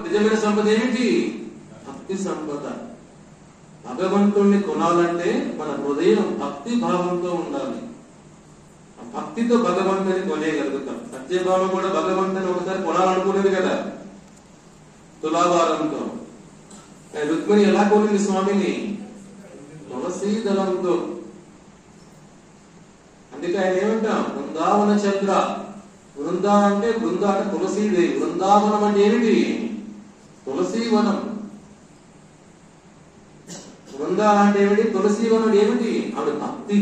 నిజమైన సంపద ఏమిటి? భక్తి సంపద. భగవంతుణ్ణి కొనాలంటే మన హృదయం భక్తి భావంతో ఉండాలి. ఆ భక్తితో భగవంతుని కొనేయగలుగుతాం. సత్యభావం కూడా భగవంతుని ఒకసారి కొనాలనుకునేది కదా, తులాభారంతో. రుక్మిణి ఎలా కొనింది స్వామిని? తులసీ దళంతో. అందుకే ఆయన ఏమంటాం? బృందావన చంద్ర. బృందా అంటే తులసీదేవి. బృందావనం అంటే ఏమిటి? తులసీవనం. బృందా అంటే ఏమిటి? తులసీవనం ఏమిటి? ఆవిడ భక్తి.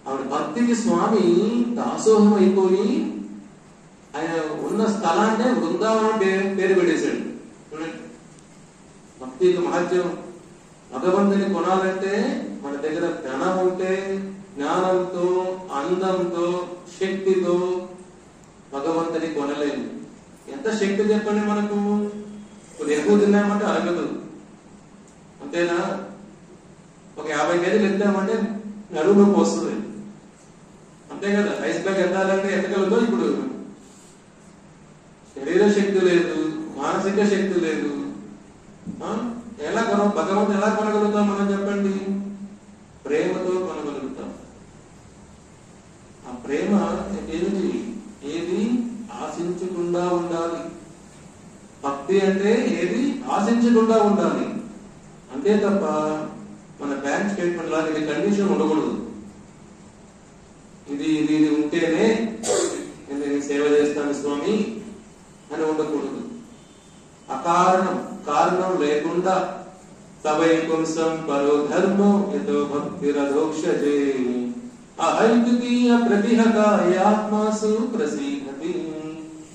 ఆవిడ భక్తికి స్వామి దాసోహం అయిపోయి ఆయన ఉన్న స్థలాన్నే బృందావనం పేరు పెట్టేశాడు. భక్తికి మహత్యం. భగవంతుని కొనాలంటే మన దగ్గర ధనం ఉంటే, జ్ఞానంతో, అందంతో, శక్తితో భగవంతుని కొనలేము. ఎంత శక్తి చెప్పండి మనకు? కొన్ని ఎక్కువ తిన్నామంటే అరగదు, అంతేనా? ఒక 50 కేజీలు ఎత్తామంటే నడుము నొప్పి వస్తుంది, అంతే కదా? ఐస్ బ్యాగ్ ఎత్తాలంటే ఎత్తగలదో? ఇప్పుడు శరీర శక్తి లేదు, మానసిక శక్తి లేదు. ఎలా భగవంతుని ఎలా కొనగలుగుతాం మనం చెప్పండి? ప్రేమతో కొనగలుగుతాం. ఆ ప్రేమ ఏమిటి? ఏది ఆశించకుండా ఉండాలి. భక్తి అంటే ఏది ఆశించకుండా ఉండాలి, అంతే తప్ప మన బ్యాంక్ స్టేట్మెంట్ లాగా ఇది కండిషన్ ఉండకూడదు. ఇది ఇది ఇది ఉంటేనే నేను సేవ చేస్తాను స్వామి అని ఉండకూడదు. అకారణం, కారణం లేకుండా సవైపుంసం పరో ధర్మో యతో భక్తిరధోక్షజే అహైతుకీయ ప్రతిహతాయాత్మాసు ప్రసీదతి.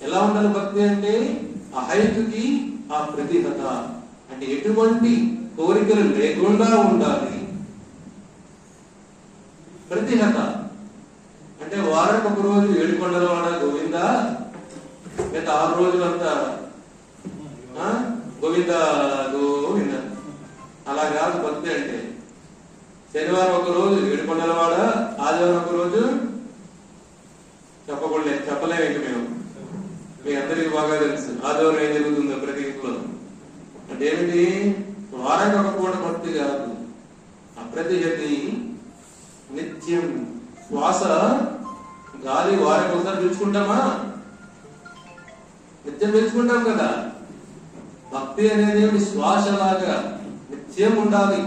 ఎలా ఉండాలి భక్తి అంటే? అహైతుకి ఆ ప్రతిహత అంటే ఎటువంటి కోరికలు లేకుండా ఉండాలి. ప్రతిహత అంటే వారానికి ఒక రోజు 7 కొండల వాడ గోవిందా, లేదా 6 రోజులంతా గోవింద గోవింద, అలా కాదు భక్తి అంటే. శనివారం ఒక రోజు 7 కొండల వాడ, ఆదివారం ఒక రోజు చెప్పలేము ఇంక మేము. మీ అందరికి బాగా తెలుసు ఆదివారం ఏం జరుగుతుందో ప్రతి ఇంట్లో. అంటే ఏమిటి? వారానికి ఒక పూట భక్తి కాదు. అప్రతిహతి నిత్యం. శ్వాస గాలి వారానికి ఒకసారి పీల్చుకుంటామా? నిత్యం పీల్చుకుంటాం కదా. భక్తి అనేది శ్వాసలాగా నిత్యం ఉండాలి.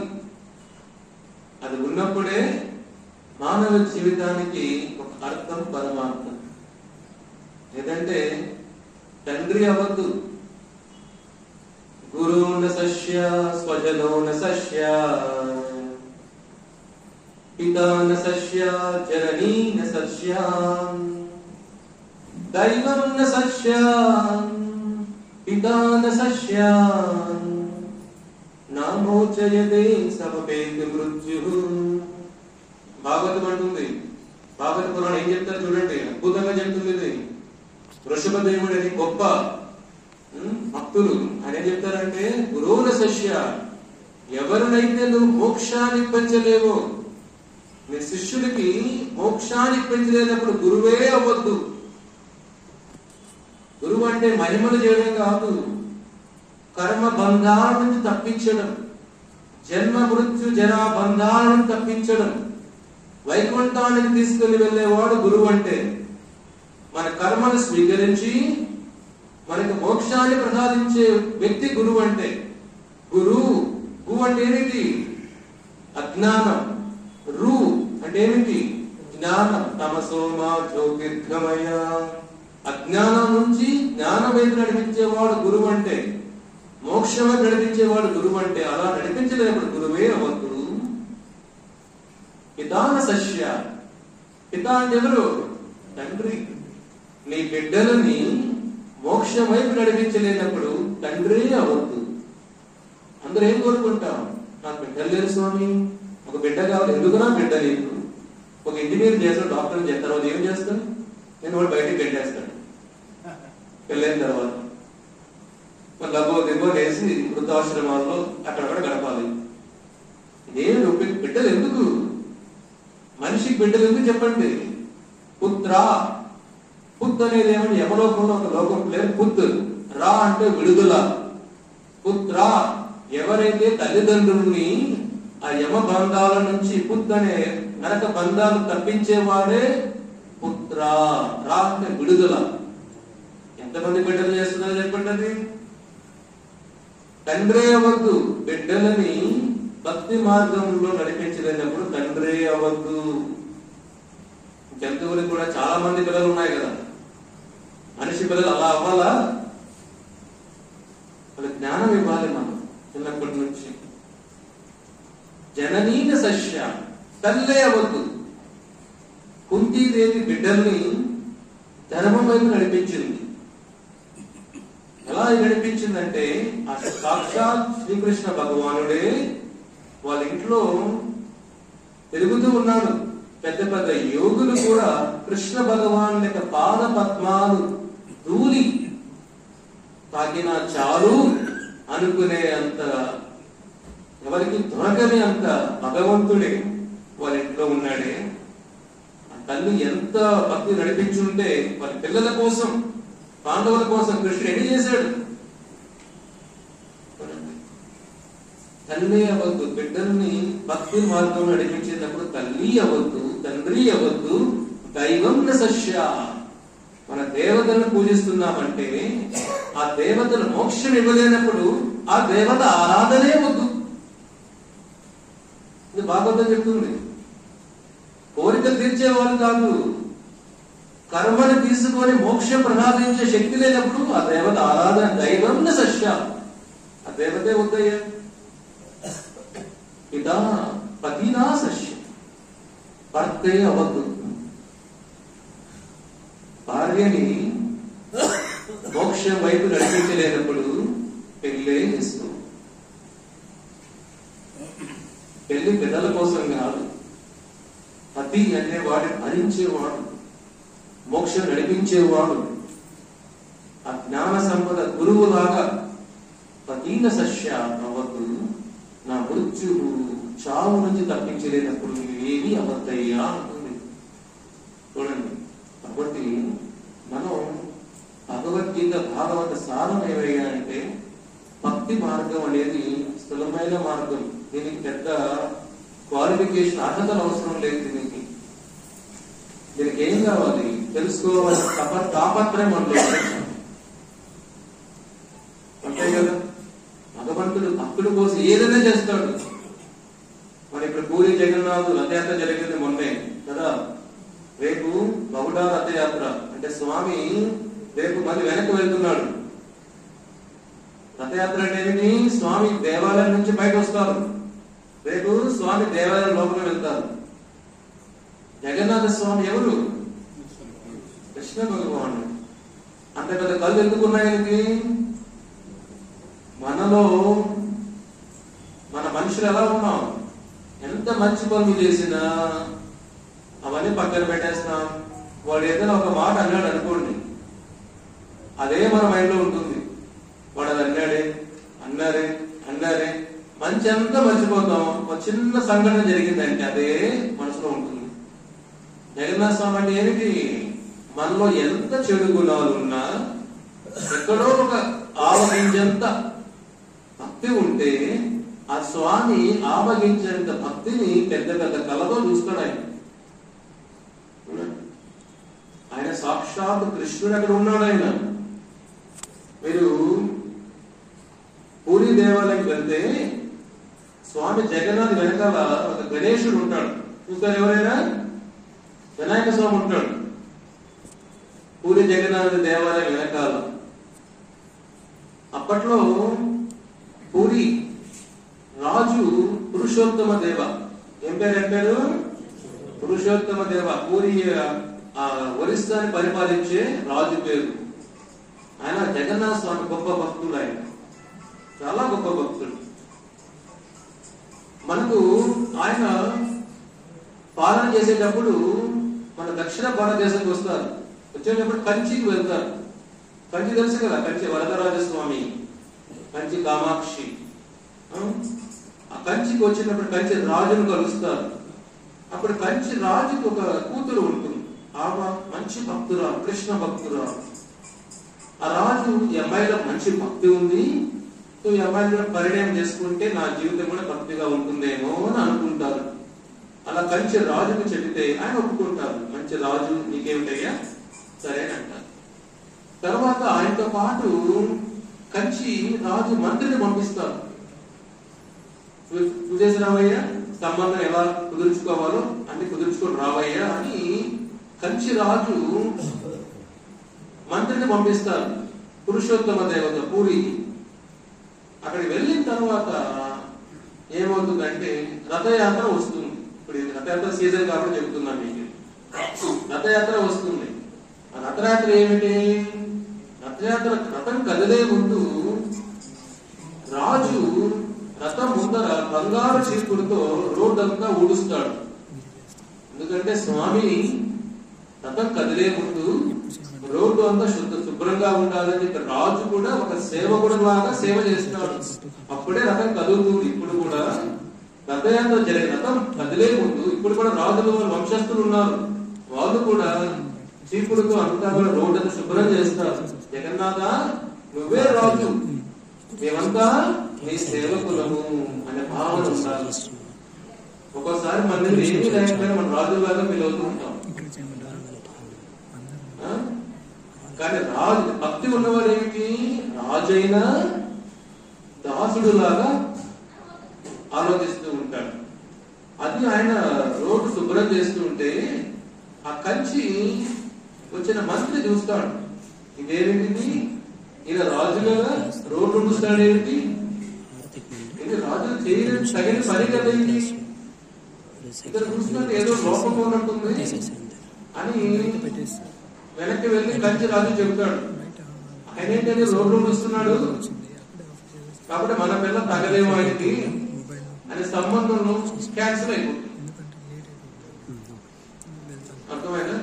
అది ఉన్నప్పుడే మానవ జీవితానికి ఒక అర్థం, పరమార్థం. ఏదంటే తండ్రి అవ్వద్దు, గురువున సస్య స్వజనోన సస్య పితాన సస్య జననీన సస్య దైవం న సస్య పితాన సస్య నామోచయతే సమపేతి మృత్యు. భాగవతం అంటుంది. భాగవత పురాణం ఏం చెప్తారు చూడండి, అద్భుతంగా చెప్తుంది ఇది. వృషభదేవుడు అని గొప్ప భక్తులు ఆయన ఏం చెప్తారంటే, గురువుల శిష్య, ఎవరినైతే నువ్వు మోక్షాన్ని పెంచలేవో, నీ శిష్యుడికి మోక్షాన్ని పెంచలేనప్పుడు గురువే అవ్వద్దు. గురువు అంటే మహిమలు చేయడం కాదు, కర్మ బంధాల నుంచి తప్పించడం, జన్మ మృత్యు జరా బంధాలను తప్పించడం, వైకుంఠానికి తీసుకుని వెళ్ళేవాడు గురువు అంటే. మన కర్మను స్వీకరించి మనకు మోక్షాన్ని ప్రసాదించే వ్యక్తి గురువు అంటే. గు అంటే ఏమిటి? అజ్ఞానం. రు అంటే ఏమిటి? జ్ఞానం. తమసోమా జ్యోతిర్గమయ. అజ్ఞానం నుంచి జ్ఞానం వైపు నడిపించేవాడు గురువు అంటే, మోక్షం వైపు నడిపించేవాడు గురువు అంటే. అలా నడిపించలేనప్పుడు గురువే అవ్వద్దు. పితాన సస్య. పిత అంటే ఎవరు? తండ్రి. నీ బిడ్డలని మోక్షం వైపు నడిపించలేనప్పుడు తండ్రి అవ్వద్దు. అందరూ ఏం కోరుకుంటాం? నాకు బిడ్డలు లేరు స్వామి, ఒక బిడ్డ కావాలి. ఎందుకునా బిడ్డ నీకు? ఒక ఇంజనీర్ చేస్తాడు, డాక్టర్ చేస్తారు, వాళ్ళు ఏం చేస్తాడు? నేను వాడు బయటకు పెట్టేస్తాడు పెళ్ళైన తర్వాత. మరి లబ్బో దిబ్బో వేసి వృద్ధాశ్రమాల్లో అక్కడ గడపాలి. ఇదేమి బిడ్డలు ఎందుకు? మనిషికి బిడ్డలు ఎందుకు చెప్పండి? పుత్ర. పుత్ అనేది ఏమంటే యమలోకంలో ఒక లోకం పేరు పుత్. రా అంటే విడుదల. పుత్ర, ఎవరైతే తల్లిదండ్రుల్ని ఆ యమ బంధాల నుంచి, పుత్ అనే నరక బంధాలు తప్పించేవాడే పుత్ర. రా అంటే విడుదల. ఎంతమంది బిడ్డలు చేస్తున్నారో చెప్పండి. అది తండ్రే అవ్వద్దు. బిడ్డలని భక్తి మార్గంలో నడిపించలేనప్పుడు తండ్రే అవ్వద్దు. జంతువులకు కూడా చాలా మంది పిల్లలు ఉన్నాయి కదా, మనిషి పిల్లలు అలా అవ్వాలా? వాళ్ళ జ్ఞానం ఇవ్వాలి మనం చిన్నప్పటి నుంచి. జననీన సస్య, తల్లే అవ్వద్దు. కుంతీదేవి బిడ్డల్ని ధర్మం వైపు నడిపించింది. ఎలా నడిపించిందంటే, ఆ సాక్షాత్ శ్రీకృష్ణ భగవానుడే వాళ్ళ ఇంట్లో తిరుగుతూ ఉన్నాడు. పెద్ద పెద్ద యోగులు కూడా కృష్ణ భగవాన్ యొక్క పాద పద్మాలు ధూళి తాకినా చాలు అనుకునే అంత, ఎవరికి దొరకని అంత భగవంతుడే వాళ్ళ ఇంట్లో ఉన్నాడే. ఆ తల్లి ఎంత భక్తి నడిపించుంటే వాళ్ళ పిల్లల కోసం, పాండవుల కోసం కృష్ణుడు ఎన్ని చేశాడు. తల్లి అవ్వద్దు. బిడ్డల్ని భక్తి మార్గం నడిపించేటప్పుడు తల్లి అవ్వద్దు, తండ్రి అవ్వద్దు. దైవం సస్య, మన దేవతలను పూజిస్తున్నామంటే ఆ దేవతలు మోక్షం ఇవ్వలేనప్పుడు ఆ దేవత ఆరాధనే వద్దు. ఇది భాగవతం చెప్తుంది. కోరికలు తీర్చేవాళ్ళు కాదు, కర్మని తీసుకొని మోక్షం ప్రసాదించే శక్తి లేనప్పుడు ఆ దేవత ఆరాధన. దైవం సస్య, ఆ దేవతే వద్దయ్యా. పితా పతినా సస్య, భర్తే అవద్దు. భార్యని మోక్షం వైపు నడిపించలేనప్పుడు పెళ్ళే చేసుకో. పెళ్లి పిల్లల కోసం కాదు. పతి అనేవాడు భరించేవాడు, మోక్షం నడిపించేవాడు, ఆ జ్ఞాన సంపద గురువులాగా. పతీన సస్య అవ్వద్దు. నా మృత్యువు, చావు నుంచి తప్పించలేనప్పుడు ఏమీ అవద్దయ్యా అంటుంది. చూడండి, కాబట్టి మనం భగవద్గీత భాగవత సారం ఏమయ్యా అంటే, భక్తి మార్గం అనేది స్థూలమైన మార్గం. దీనికి పెద్ద క్వాలిఫికేషన్, అర్హతలు అవసరం లేదు. దీనికి ఏం కావాలి? తెలుసుకోవాల్సిన తాపత్రయం మనలో అంతే కదా. భగవంతుడు భక్తుడు కోసం ఏదైనా చేస్తాడు. మరి ఇప్పుడు పూరి జగన్నాథ్ రథయాత్ర జరిగింది మొన్నే కదా. రేపు బహుళ రథయాత్ర అంటే స్వామి రేపు మళ్ళీ వెనక్కి వెళ్తున్నాడు. రథయాత్ర అంటే స్వామి దేవాలయం నుంచి బయట వస్తారు. రేపు స్వామి దేవాలయం లోపలికి వెళ్తారు. జగన్నాథ స్వామి ఎవరు? కృష్ణ భగవానుడు. అంత పెద్ద కళ్ళు ఎందుకున్నాయి? మనలో మన మనుషులు ఎలా ఉన్నాం? ఎంత మంచి పనులు చేసినా అవన్నీ పక్కన పెట్టేస్తున్నాం. వాడు ఏదైనా ఒక మాట అన్నాడు అనుకోండి, అదే మన మైండ్ లో ఉంటుంది. వాడు అది అన్నారే మంచి అంతా మర్చిపోతాం. ఒక చిన్న సంఘటన జరిగిందంటే అదే మనసులో ఉంటుంది. జగన్నాథ స్వామి అంటే ఏమిటి? మనలో ఎంత చెడు గుణాలు ఉన్నా ఎక్కడో ఒక ఆవగించంత భక్తి ఉంటే ఆ స్వామి ఆవగించేంత భక్తిని పెద్ద పెద్ద కళతో చూస్తాడు ఆయన. ఆయన సాక్షాత్ కృష్ణుడు అక్కడ ఉన్నాడు. ఆయన మీరు పూరి దేవాలయంకి వెళ్తే స్వామి జగన్నాథ్ వెనకాల ఒక గణేశుడు ఉంటాడు. చూస్తారు ఎవరైనా? వినాయక స్వామి ఉంటాడు పూరి జగన్నాథ్ దేవాలయం వెనకాల. అప్పట్లో పూరి రాజు పురుషోత్తమ దేవ. ఏం పేరు? పురుషోత్తమ దేవ. పూరి ఒరిస్సాని పరిపాలించే రాజు పేరు. ఆయన జగన్నాథ స్వామి గొప్ప భక్తుడు. ఆయన చాలా గొప్ప భక్తుడు. మనకు ఆయన పాలన చేసేటప్పుడు మన దక్షిణ భారతదేశానికి వస్తారు. వచ్చేటప్పుడు కంచికి వెళ్తారు. కంచి తెలుసు కదా, కంచి వరదరాజస్వామి, కంచి కామాక్షి. ఆ కంచికి వచ్చినప్పుడు కంచి రాజును కలుస్తారు. అప్పుడు కంచి రాజుకు ఒక కూతురు ఉంటుంది. ఆమె మంచి భక్తురాలు, కృష్ణ భక్తురాలు. ఆ రాజు ఈ అమ్మాయిలో మంచి భక్తి ఉంది, సో ఈ అమ్మాయిని కూడా పరిణయం చేసుకుంటే నా జీవితం కూడా భక్తిగా ఉంటుందేమో అని అనుకుంటారు. అలా కంచి రాజుకు చెబితే ఆయన ఒప్పుకుంటారు. మంచి రాజు నీకేమిటయ్యా సరే అని అంటారు. తర్వాత ఆయనతో పాటు కంచి రాజు మంత్రిని పంపిస్తారు. చూసేసి రావయ్యా, సంబంధం ఎలా కుదుర్చుకోవాలో అన్ని కుదుర్చుకొని రావయ్యా అని కంచి రాజు మంత్రిని పంపిస్తారు పురుషోత్తమ దేవత పూరికి. అక్కడికి వెళ్ళిన తర్వాత ఏమవుతుందంటే రథయాత్ర వస్తుంది. ఇప్పుడు ఇది రథయాత్ర సీజన్ కాబట్టి చెబుతున్నాను మీకు. రథయాత్ర వస్తుంది. ఆ రథయాత్ర ఏమిటి? రథయాత్ర రథం కదిలే ముందు రాజు రథం ముందర బంగారు చీపుడుతో రోడ్డంతా ఊడుస్తాడు. ఎందుకంటే స్వామి రథం కదిలే ముందు రోడ్డు అంతా శుభ్రంగా ఉండాలని రాజు కూడా ఒక సేవకుడు లాగా సేవ చేస్తాడు. అప్పుడే రథం కదులుతుంది. ఇప్పుడు కూడా రథయాత్ర జరిగే రథం కదిలే ముందు ఇప్పుడు కూడా రాజులు వంశస్థులు ఉన్నారు, వాళ్ళు కూడా చీపుడుతో అంతా కూడా రోడ్డు అంతా శుభ్రం చేస్తారు. జగన్నాథ నువ్వే రాజు, మేమంతా నీ సేవకులము అనే భావన ఉండాలి. ఒక్కోసారి మన దగ్గర ఏమీ లేకపోయినా మన రాజులాగా ఫీల్ అవుతూ ఉంటాం. కానీ రాజు భక్తి ఉన్నవాడు ఏమిటి? రాజైనా దాసుడు లాగా ఆలోచిస్తూ ఉంటాడు. అది ఆయన రోడ్డు శుభ్రం చేస్తూ ఉంటే ఆ కంచి వచ్చిన మంత్రి చూస్తాడు, ఇదేమిటి ఈయన రాజుగా రోడ్డు ఉండుస్తాడేమిటి, ఇది రాజు చేయడం తగిన పని కదా, ఇక్కడ చూస్తుంటే ఏదో లోపం ఉన్నట్టుంది అని వెనక్కి వెళ్ళి కంచి రాజు చెబుతాడు. ఆయన ఏంటంటే రోడ్డు ఉండుస్తున్నాడు కాబట్టి మన పిల్ల తగలేమో ఆయనకి అనే సంబంధం క్యాన్సిల్ అయిపోతుంది. అర్థమైనా?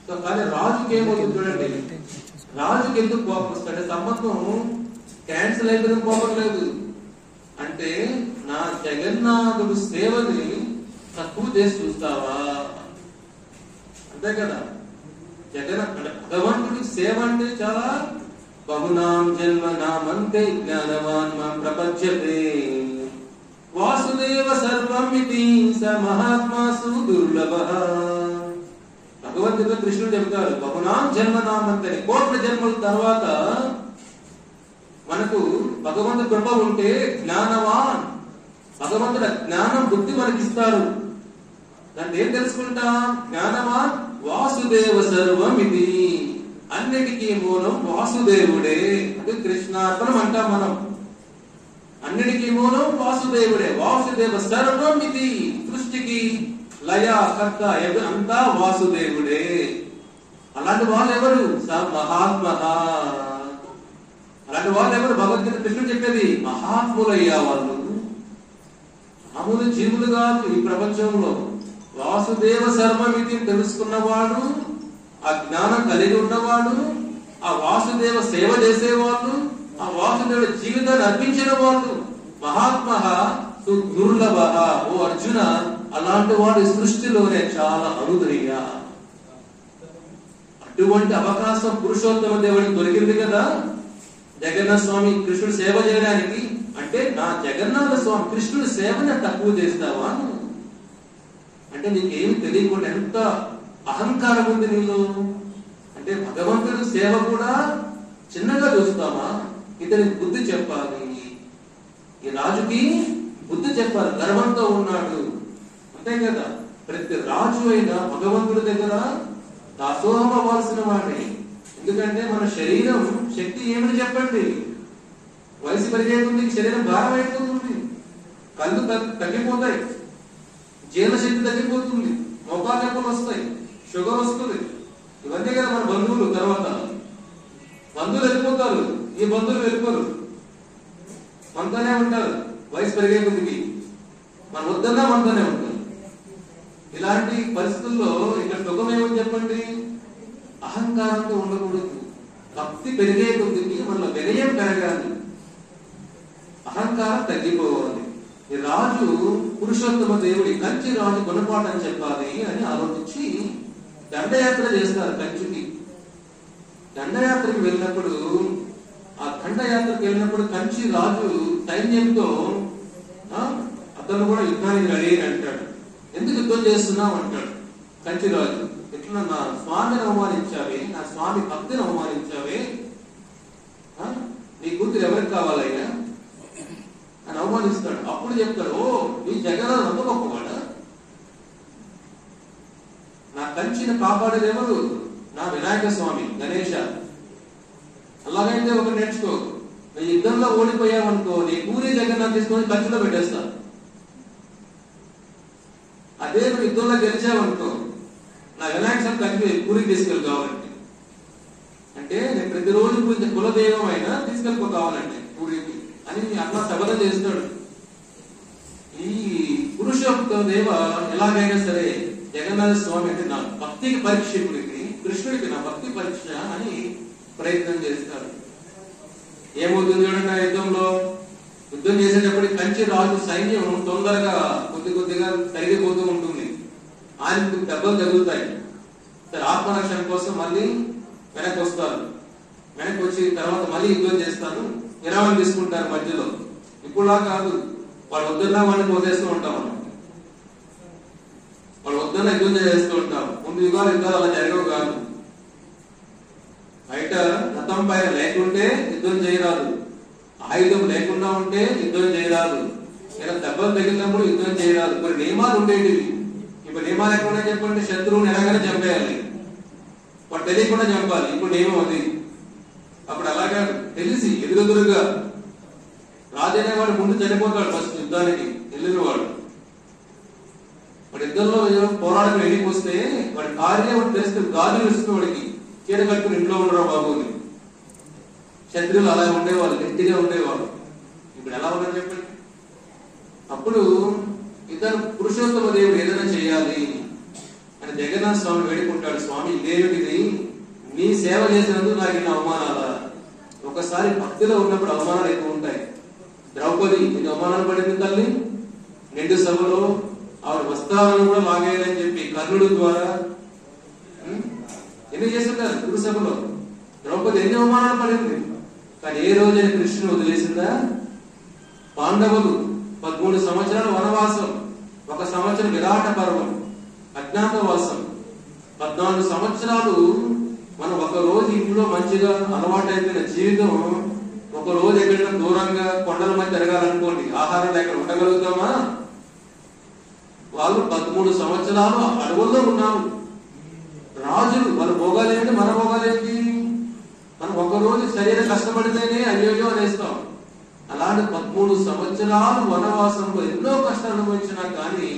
సో కానీ రాజుకి ఏమవుతుంది చూడండి, రాజుకి ఎందుకు కోపం వస్తాడు? సంబంధం క్యాన్సిల్ అయిపోయిన కోపం లేదు. అంటే నా జగన్నాథుడు సేవని తక్కువ చేసి చూస్తావా? అంతే కదా. భగవంతుడి సేవ అంటే చాలా బహునాం జన్మ నామంతే జ్ఞానవాన్ మాం ప్రపంచతే వాసుదేవ సర్వమితి స మహాత్మాసు దుర్లభః. భగవంతుడు కృష్ణుడు చెబుతారు బహునాం జన్మ నామంతే, కోట్ల జన్మల తర్వాత మనకు భగవంతుడి కృప ఉంటే జ్ఞానవాన్, భగవంతుడు జ్ఞానం బుద్ధి మనకిస్తారు. దాన్ని ఏం తెలుసుకుంటాం? జ్ఞానవాన్ వాసుదేవ సర్వం ఇది, అన్నిటికీ మూలం వాసుదేవుడే. అంటే కృష్ణార్పణం అంటాం మనం. అన్నిటికీ మూలం వాసుదేవుడే. వాసుదేవ సర్వం ఇది, సృష్టికి లయ కర్త అంతా వాసుదేవుడే. అలాంటి వాళ్ళు ఎవరు? స మహాత్మః. అలాంటి వాళ్ళు ఎవరు? భగవద్గీత కృష్ణుడు చెప్పేది మహాత్ములయ్యా వాళ్ళు. మామూలు జీవులు కాదు ఈ ప్రపంచంలో. వాసుదేవ సర్వమితి తెలుసుకున్నవాడు, ఆ జ్ఞానం కలిగి ఉన్నవాడు, ఆ వాసుదేవ సేవ చేసేవాళ్ళు, ఆ వాసుదేవుడి జీవితాన్ని అర్పించిన వాళ్ళు మహాత్మః దుర్లభః. ఓ అర్జున, అలాంటి వాడు సృష్టిలోనే చాలా అరుదయ్యా. అటువంటి అవకాశం పురుషోత్తమ దేవుడికి దొరికింది కదా జగన్నాథ స్వామి కృష్ణుడు సేవ చేయడానికి. అంటే నా జగన్నాథ స్వామి కృష్ణుడి సేవని తక్కువ చేస్తావా? అంటే నీకేమి తెలియకుండా ఎంత అహంకారం ఉంది నీలో. అంటే భగవంతుడి సేవ కూడా చిన్నగా చూస్తావా? ఇతనికి బుద్ధి చెప్పాలి. ఈ రాజుకి బుద్ధి చెప్పాలి, గర్వంతో ఉన్నాడు. అంతే కదా. ప్రతి రాజు అయినా భగవంతుడి దగ్గర దాసోహం అవ్వాల్సిన వాడే. ఎందుకంటే మన శరీరం శక్తి ఏమని చెప్పండి, వయసు పెరిగేతుంది, శరీరం భారం అయిపోతుంది, కళ్ళు తగ్గిపోతాయి, జీర్ణశక్తి తగ్గిపోతుంది, మోకాలు నొప్పులు వస్తాయి, షుగర్ వస్తుంది. ఇవన్నీ కదా మన బంధువులు. తర్వాత బంధువులు వెళ్ళిపోతారు, ఈ బంధువులు వెళ్ళిపోరు, మనతోనే ఉంటారు. వయసు పెరిగే కొద్దికి మన వద్దన్నా మనతోనే ఉంటారు. ఇలాంటి పరిస్థితుల్లో ఇక్కడ సుఖం ఏమని చెప్పండి, అహంకారంతో ఉండకూడదు. భక్తి పెరిగే కొద్దికి మన వినయం పెరగాలి, అహంకారం తగ్గిపోవాలి. ఈ రాజు పురుషోత్తమ దేవుడి కంచి రాజు గుణపాఠం చెప్పాలి అని ఆలోచించి దండయాత్ర చేస్తారు కంచికి. దండయాత్రకు వెళ్ళినప్పుడు, ఆ దండయాత్రకు వెళ్ళినప్పుడు కంచి రాజు సైన్యంతో అతను కూడా యుద్ధానికి రెడీ అని అంటాడు. ఎందుకు యుద్ధం చేస్తున్నావు అంటాడు కంచి రాజు. ఎట్లా నా స్వామిని అవమానించావే, నా స్వామి భక్తిని అవమానించావే, నీ కూతురు ఎవరికి కావాలయ్యా అని అవమానిస్తాడు. అప్పుడు చెప్తాడు, ఓ నీ జగన్నాథ్ అంత గొప్పవాడా, నా కంచిని కాపాడేది ఎవరు, నా వినాయక స్వామి గణేష. అలాగైతే ఒకటి నేర్చుకో, నీ యుద్ధంలో ఓడిపోయావనుకో నీ పూరి జగన్నాథ్ తీసుకొని కంచిలో పెట్టేస్తా. అదే నువ్వు యుద్ధంలో గెలిచావనుకో నా వినాయక స్వామి కంచి పూరికి తీసుకెళ్ళి కావాలంటే, అంటే నేను ప్రతిరోజు పూజ కులదైవం అయినా తీసుకెళ్ళిపో కావాలంటే పూరికి అని అట్లా శబదం చేస్తాడు. ఈ పురుషోత్తమ దేవ ఎలాగైనా సరే జగన్నాథ స్వామి అంటే నా భక్తికి పరీక్షకుడికి, కృష్ణుడికి నా భక్తి పరీక్ష అని ప్రయత్నం చేస్తాడు. ఏమవుతుంది చూడండి, ఆ యుద్ధం చేసేటప్పుడు కంచి రాజు సైన్యం తొందరగా కొద్దిగా తరిగిపోతూ ఉంటుంది. ఆయనకు దెబ్బలు తగులుతాయి. ఆత్మరక్షణ కోసం మళ్ళీ వెనక్కి వస్తారు. వెనక్కి వచ్చి తర్వాత మళ్ళీ యుద్ధం చేస్తారు, విరామం తీసుకుంటారు మధ్యలో. ఇప్పుడులా కాదు, వాళ్ళు వద్దన్నా వాడిని పోసేస్తూ ఉంటాం మనం. వాళ్ళు వద్దన్నా యుద్ధం చేస్తూ ఉంటాం. ముందు యుద్ధాలు అలా జరగవు కాదు. బయట రథం పైన లేకుంటే యుద్ధం చేయరాదు, ఆయుధం లేకుండా ఉంటే యుద్ధం చేయరాదు, ఇలా దెబ్బలు తగిలినప్పుడు యుద్ధం చేయరాదు. కొన్ని నియమాలు ఉండేవి. ఇప్పుడు నియమాలు ఎక్కడ చెప్పండి, శత్రువుని ఎలాగైనా చంపేయాలి, వాడు తెలియకుండా చంపాలి. ఇప్పుడు నియమం అది. అప్పుడు అలాగా తెలిసి ఎదురుగా రాజు అనేవాడు ముందు చనిపోతాడు. ఫస్ట్ యుద్ధానికి వెళ్ళిన వాడు యుద్ధంలో పోరాటం ఎన్నికి వస్తే వాడి భార్య వాడు తెలుస్తుంది, గాజులు ఇస్తుంది వాడికి, చీర కట్టుకుని ఇంట్లో ఉండరు బాబుని. శత్రువులు అలా ఉండేవాళ్ళు, గట్టిగా ఉండేవాళ్ళు. ఇప్పుడు ఎలా ఉన్నారు చెప్పండి. అప్పుడు ఇతను పురుషోత్తమ దేవుడు ఏదైనా చేయాలి అని జగన్నాథ స్వామి వేడుకుంటాడు. స్వామి ఇదేమిటిది, నీ సేవ చేసినందుకు నాకు ఇన్ని అవమానాలా? ఒకసారి భక్తిలో ఉన్నప్పుడు అవమానాలు ఎక్కువ ఉంటాయి. ద్రౌపది ఇది అవమానాలు పడింది తల్లి, నిండు సభలో ఆవిడ వస్త్రాలను కూడా లాగేయాలని చెప్పి కర్ణుడు ద్వారా ఎన్ని చేస్తుంటారు కురు సభలో. ద్రౌపది ఎన్ని అవమానాలు పడింది, కానీ ఏ రోజైనా కృష్ణుని వదిలేసిందా? పాండవులు 13 సంవత్సరాలు వనవాసం, 1 సంవత్సరం విరాట పర్వం అజ్ఞాతవాసం, 14 సంవత్సరాలు. మనం ఒక రోజు ఇంట్లో మంచిగా అలవాటైపోయిన జీవితం, ఒక రోజు ఎక్కడైనా దూరంగా కొండల మధ్య తిరగాలనుకోండి, ఆహారం లేక ఉండగలుగుతామా? వాళ్ళు 13 సంవత్సరాలు అడవుల్లో ఉన్నారు రాజులు. వాళ్ళ భోగాలేంటి, మన భోగాలేంటి? మనం ఒక రోజు శరీరం కష్టపడితేనే అయ్యోయో అనేస్తాం. అలాంటి 13 సంవత్సరాలు వనవాసంలో ఎన్నో కష్టాలు అనుభవించినా కానీ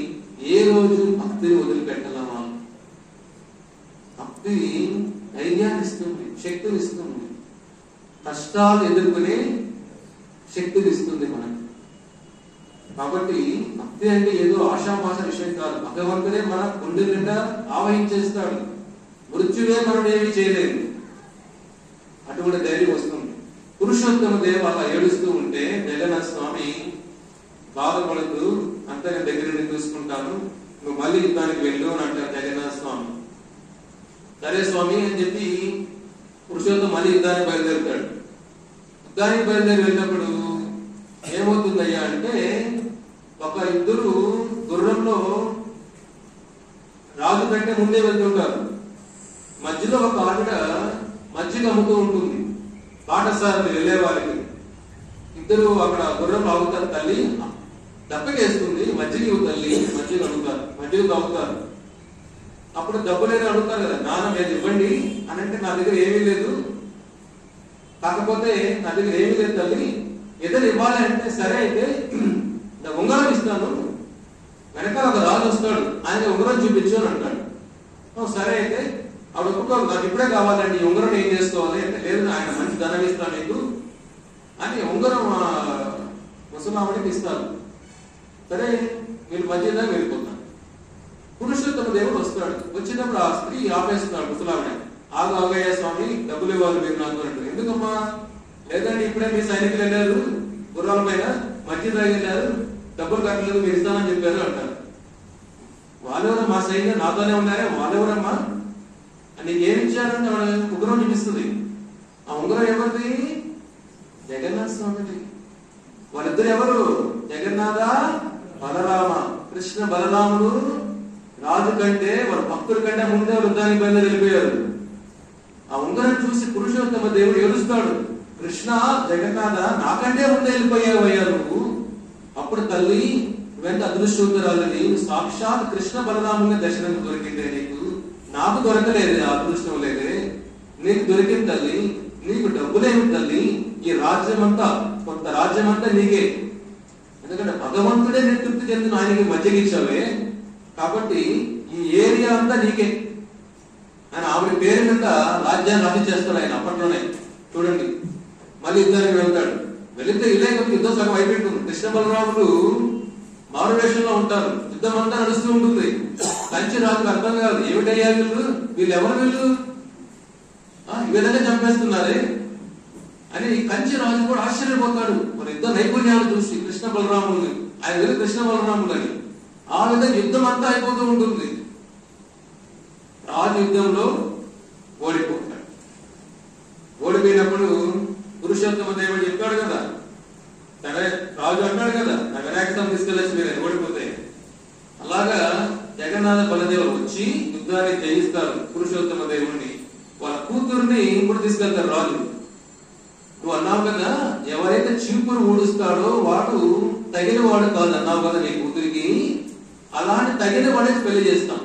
ఏ రోజు భక్తిని వదిలిపెట్టలేమా? భక్తి ధైర్యాన్ని ఇస్తుంది, శక్తిని ఇస్తుంది, కష్టాలు ఎదుర్కొనే శక్తిని ఇస్తుంది మనకి. కాబట్టి భక్తి అంటే ఏదో ఆశాపాష విషయం కాదు. భగవంతుడే మన గుండె నిండా ఆవహించేస్తాడు. మృత్యువే మనం ఏమీ చేయలేదు. అటువంటి ధైర్యం వస్తుంది. పురుషోత్తమ దేవ అలా ఏడుస్తూ ఉంటే జగన్నాథ స్వామి బాధపడుతూ అంతా నేను దగ్గర నుండి చూసుకుంటాను, నువ్వు మళ్ళీ యుద్ధానికి వెళ్ళు అని అంటారు జగన్నాథ స్వామి. సరే స్వామి అని చెప్పి పురుషోత్తమ మళ్ళీ యుద్ధానికి బయలుదేరుతాడు. యుద్ధానికి బయలుదేరి వెళ్ళినప్పుడు ఏమవుతుందయ్యా అంటే, ఒక ఇద్దరు గుర్రంలో రాజు కంటే ముందే వెళ్తుంటారు. మధ్యలో ఒక ఆవిడ మజ్జిగ అమ్ముతూ ఉంటుంది పాఠశాలకు వెళ్లే వారికి. ఇద్దరు అక్కడ గుర్రం ఆగుతారు. తల్లి దప్పకేస్తుంది, మజ్జిగ తల్లి మజ్జిగ అడుగుతారు, మజ్జిగ తాగుతారు. అప్పుడు డబ్బు లేని అడుగుతారు కదా, నాన్న మీరు ఇవ్వండి అని అంటే, నా దగ్గర ఏమీ లేదు, కాకపోతే నా దగ్గర ఏమీ లేదు తల్లి, ఇద్దరు ఇవ్వాలి అంటే, సరే అయితే ఉంగరం ఇస్తాను, వెనకాల ఒక రాజు వస్తాడు, ఆయన ఉంగరం చూపించు అని అంటాడు. సరే అయితే ఆవిడ ఒప్పుకోదు, నాకు ఇప్పుడే కావాలండి, ఈ ఉంగరం ఏం చేసుకోవాలి అంటే, లేదు ఆయన మంచి ధనం ఇస్తాను నీకు అని ఉంగరం ముసలావిడికి ఇస్తారు. సరే వీళ్ళు మధ్యలో వెళ్ళిపోతారు. పురుషోత్తమ దేవుడు వస్తాడు. వచ్చినప్పుడు ఆ స్త్రీ ఆపేస్తున్నాడు ముసలావిడ. ఆగయ్య స్వామి, డబ్బులు ఇవ్వాలి మీరు నాకు అంటారు. ఎందుకమ్మా? లేదండి ఇప్పుడే మీ సైనికులు వెళ్ళారు, గుర్రాల పైన మధ్య తాగెళ్ళారు, డబ్బులు కట్టలేదు, మీరు ఇస్తానని చెప్పారు అంటారు. వాళ్ళెవరో మా సైన్యం నాతోనే ఉన్నారే, వాళ్ళెవరమ్మా నీకు ఏమి ఇచ్చారంటే ఆవిడ ఉగ్రం చూపిస్తుంది. ఆ ఉంగరం ఎవరిది? జగన్నాథ స్వామిది. వాళ్ళిద్దరు ఎవరు? జగన్నాథ బలరామ. కృష్ణ బలరాముడు రాజు కంటే వాళ్ళ భక్తుల కంటే ముందే వృద్ధానికి బయలుదేరి వెళ్ళిపోయారు. ఆ ఉంగరం చూసి పురుషోత్తమ దేవుడు ఏడుస్తాడు, కృష్ణ జగన్నాథ నాకంటే ముందే వెళ్ళిపోయావయ్యా నువ్వు. అప్పుడు తల్లి నువ్వెంత అదృష్టవంతురాలని, సాక్షాత్ కృష్ణ బలరాముని దర్శనం దొరికిందే నీకు, నాకు దొరకలేదు, ఆ అదృష్టం లేదే, నీకు దొరికింది తల్లి. నీకు డబ్బులేమి తల్లి, ఈ రాజ్యం అంతా కొంత రాజ్యం అంతా నీకే. ఎందుకంటే భగవంతుడే నేను తృప్తి చెందిన ఆయనకి మధ్యగిచ్చావే, కాబట్టి ఈ ఏరియా అంతా నీకే. ఆయన ఆవిడ పేరు మీద రాజ్యాన్ని రద్దు చేస్తాడు ఆయన అప్పట్లోనే. చూడండి, మళ్ళీ యుద్ధానికి వెళ్తాడు. వెళితే ఇదే యుద్ధం సగం అయిపోయింటుంది. కృష్ణ బలరాములు మారువేషంలో ఉంటారు, యుద్ధం అంతా నడుస్తూ ఉంటుంది. కంచి రాజుకు అర్థం కాదు, ఏమిటయ్యా వీళ్ళు ఎవరు వీళ్ళు ఈ విధంగా చంపేస్తున్నారే అని. కంచి రాజు కూడా ఆశ్చర్యపోతాడు మన యుద్ధ నైపుణ్యాలు చూసి కృష్ణ బలరాముల్ని. ఆయన వెళ్ళి కృష్ణ బలరాములు అని. ఆ విధంగా యుద్ధం అంతా అయిపోతూ ఉంటుంది. రాజు యుద్ధంలో ఓడిపోతాడు. ఓడిపోయినప్పుడు పురుషోత్తమ దేవుడు చెప్పాడు కదా, రాజు అంటాడు కదా, నా వినాయక స్వామి తీసుకెళ్ళచ్చు మీరు ఓడిపోతే. అలాగా జగన్నాథ బలదేవులు వచ్చి యుద్ధాన్ని జయిస్తారు పురుషోత్తమ దేవుడిని. వాళ్ళ కూతుర్ని కూడా తీసుకెళ్తారు రాజు. నువ్వు అన్నావు కదా, ఎవరైతే చీపురు ఊడుస్తాడో వాడు తగిన వాడు కాదు అన్నావు కదా నీ కూతురికి, అలాంటి తగిన వాడికి పెళ్లి చేస్తాం,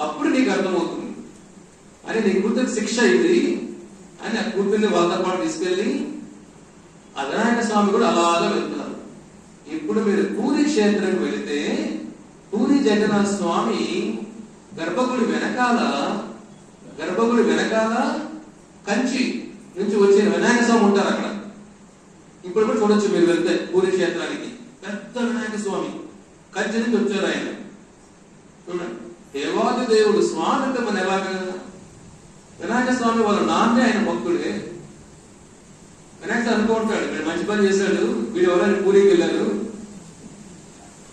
అప్పుడు నీకు అర్థమవుతుంది అని. నీ కూతురికి శిక్ష ఇది అని ఆ కూతుర్ని వాళ్ళతో పాటు తీసుకెళ్లి ఆ వినాయక స్వామి కూడా అలాగా వెళ్తున్నారు. ఇప్పుడు మీరు పూరి క్షేత్రానికి వెళితే పూరి జగన్నాథ స్వామి గర్భగుడి వెనకాల కంచి నుంచి వచ్చిన వినాయక స్వామి ఉంటారు అక్కడ. ఇప్పుడు కూడా చూడొచ్చు మీరు వెళ్తే పూరి క్షేత్రానికి. పెద్ద వినాయక స్వామి కంచి నుంచి వచ్చారు ఆయన. చూడండి, దేవాది దేవుడు స్వామి అంటే మన ఎలాగా? వినాయక స్వామి వాళ్ళ నాన్నే ఆయన భక్తుడే. వినాయక అనుకుంటాడు వీడు మంచి పని చేశాడు, వీడు ఎవరైనా పూరికి వెళ్ళారు,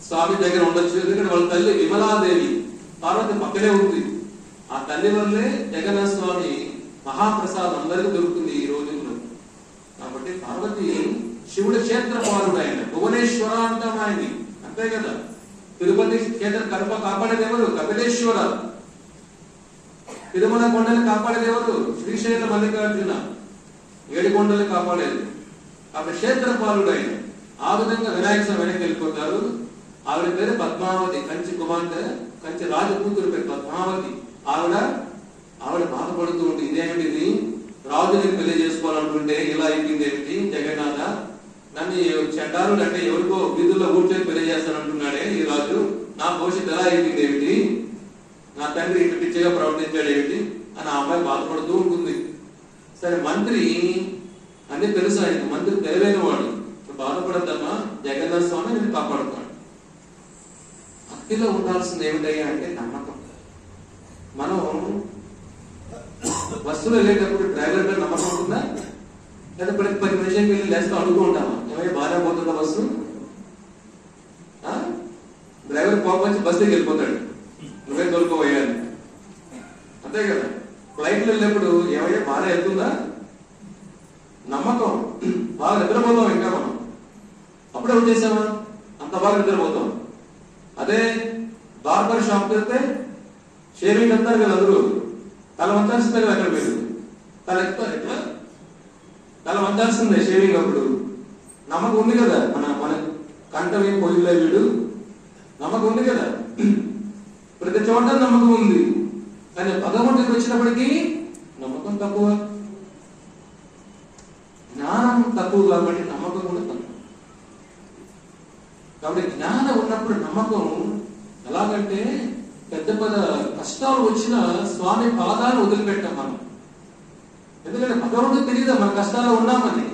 స్వామి దగ్గర ఉండొచ్చు. ఎందుకంటే వాళ్ళ తల్లి విమలాదేవి పార్వతి పక్కనే ఉంది. ఆ తల్లి వల్లే జగన్నాథ స్వామి మహాప్రసాదం అందరికీ దొరుకుతుంది ఈ రోజుల్లో. కాబట్టి పార్వతి శివుడి క్షేత్రపాలుడు ఆయన. భువనేశ్వర అంటాం ఆయన్ని, అంతే కదా. తిరుపతి క్షేత్ర కడప కాపాడేది ఎవరు? కపిలేశ్వర. తిరుమల కొండలు కాపాడేది ఎవరు? శ్రీశైల మల్లికార్జున. 7 కొండలు కాపాడేది. కాబట్టి క్షేత్రపాలుడు ఆయన. ఆ విధంగా వినాయక స్వామి వెనక్కి వెళ్ళిపోతారు. ఆవిడ పేరు పద్మావతి, కంచి కుమార్తె, కంచి రాజు కూతురు పేరు పద్మావతి. ఆవిడ బాధపడుతూ ఉంటుంది, ఇదేమిటిది, రాజుని పెళ్లి చేసుకోవాలనుకుంటే ఇలా అయిపోయింది ఏమిటి జగన్నాథ, నన్ను చెడ్డారు అంటే ఎవరికో వీధుల్లో కూర్చొని పెళ్లి చేస్తానంటున్నాడే ఈ రాజు, నా భవిష్యత్తు ఎలా అయిపోయింది ఏమిటి, నా తండ్రి ఇటు పిచ్చిగా ప్రవర్తించాడు ఏమిటి అని ఆ అమ్మాయి బాధపడుతూ ఉంటుంది. సరే, మంత్రి అన్ని తెలుసు ఆయనకు, మంత్రి తెలివైన వాడు. బాధపడద్దమ్మా, జగన్నాథ స్వామి నేను కాపాడుతాడు. భక్తిలో ఉండాల్సింది ఏమిటయ్యా అంటే నమ్మకం. మనం బస్సులో వెళ్ళేటప్పుడు డ్రైవర్ పై నమ్మకం ఉంటుందా? లేదా ప్రతి 10 నిమిషానికి వెళ్ళి లేస్తూ అడుగుతూ ఉంటామా ఏమైనా బాగా పోతుందా బస్సు? డ్రైవర్ కోపం వచ్చి బస్సుకి వెళ్ళిపోతాడు, నువ్వే తోలుకోబోయాలి, అంతే కదా. ఫ్లైట్లో వెళ్ళినప్పుడు ఏమయ్యా బాగా వెళ్తుందా? నమ్మకం. బాగా నిద్రపోతాం ఇంకా మనం. అప్పుడే వచ్చేసామా? అంత బాగా నిద్రపోతాం. అదే బార్బర్ షాప్ వెళ్తే షేవింగ్ అంటారు కదా అందరూ, తల వంచాల్సిందే కదా అక్కడ. మీరు తల ఎక్కుతారు, ఎట్లా తల వంచాల్సిందే షేవింగ్ అప్పుడు. నమ్మకం ఉంది కదా, మన కంఠం ఏం పోయిలే వీడు, నమ్మకం ఉంది కదా. ప్రతి చోట నమ్మకం ఉంది. కానీ భగవంతుడికి వచ్చినప్పటికీ నమ్మకం తక్కువ, జ్ఞానం తక్కువ. కాబట్టి నమ్మకం కూడా తక్కువ. కాబట్టి జ్ఞానం ఉన్నప్పుడు నమ్మకం ఎలాగంటే, పెద్ద పెద్ద కష్టాలు వచ్చిన స్వామి పాదాలు వదిలిపెట్టాం మనం. ఎందుకంటే భగవంతుడు తెలియదా మన కష్టాలు ఉన్నామని.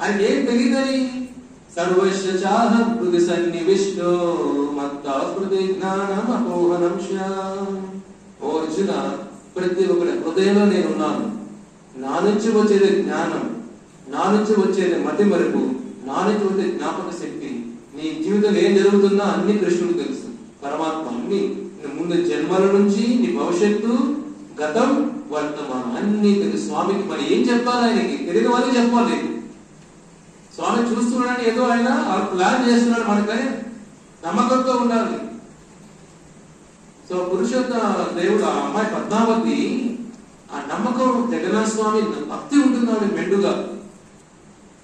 ఆయనకి ఏం తెలియదని, సర్వస్య చాహ హృది సన్నివిష్టో మత్తా హృది జ్ఞానం అపోహనం శ్యాం. ఓ అర్జున, ప్రతి ఒక్కరి హృదయంలో నేనున్నాను. నా నుంచి వచ్చేది జ్ఞానం, నా నుంచి వచ్చేది మతి మరుపు, నా నుంచి వచ్చే జ్ఞాపక శక్తి. నీ జీవితంలో ఏం జరుగుతుందో అన్ని కృష్ణుడు తెలుసు, పరమాత్మ. అన్ని ముందు జన్మల నుంచి నీ భవిష్యత్తు, గతం, వర్తమానం అన్ని తెలుసు స్వామికి. మరి ఏం చెప్పాలి ఆయనకి? తెలియని వాళ్ళకి చెప్పాలి. స్వామి చూస్తున్నాడని ఏదో ఆయన ప్లాన్ చేస్తున్నాడు మనకని నమ్మకంతో ఉండాలి. సో పురుషోత్తమ దేవుడు ఆ అమ్మాయి పద్మావతి ఆ నమ్మకం, జగన్నాథ స్వామి భక్తి ఉంటున్నాడు మెండుగా.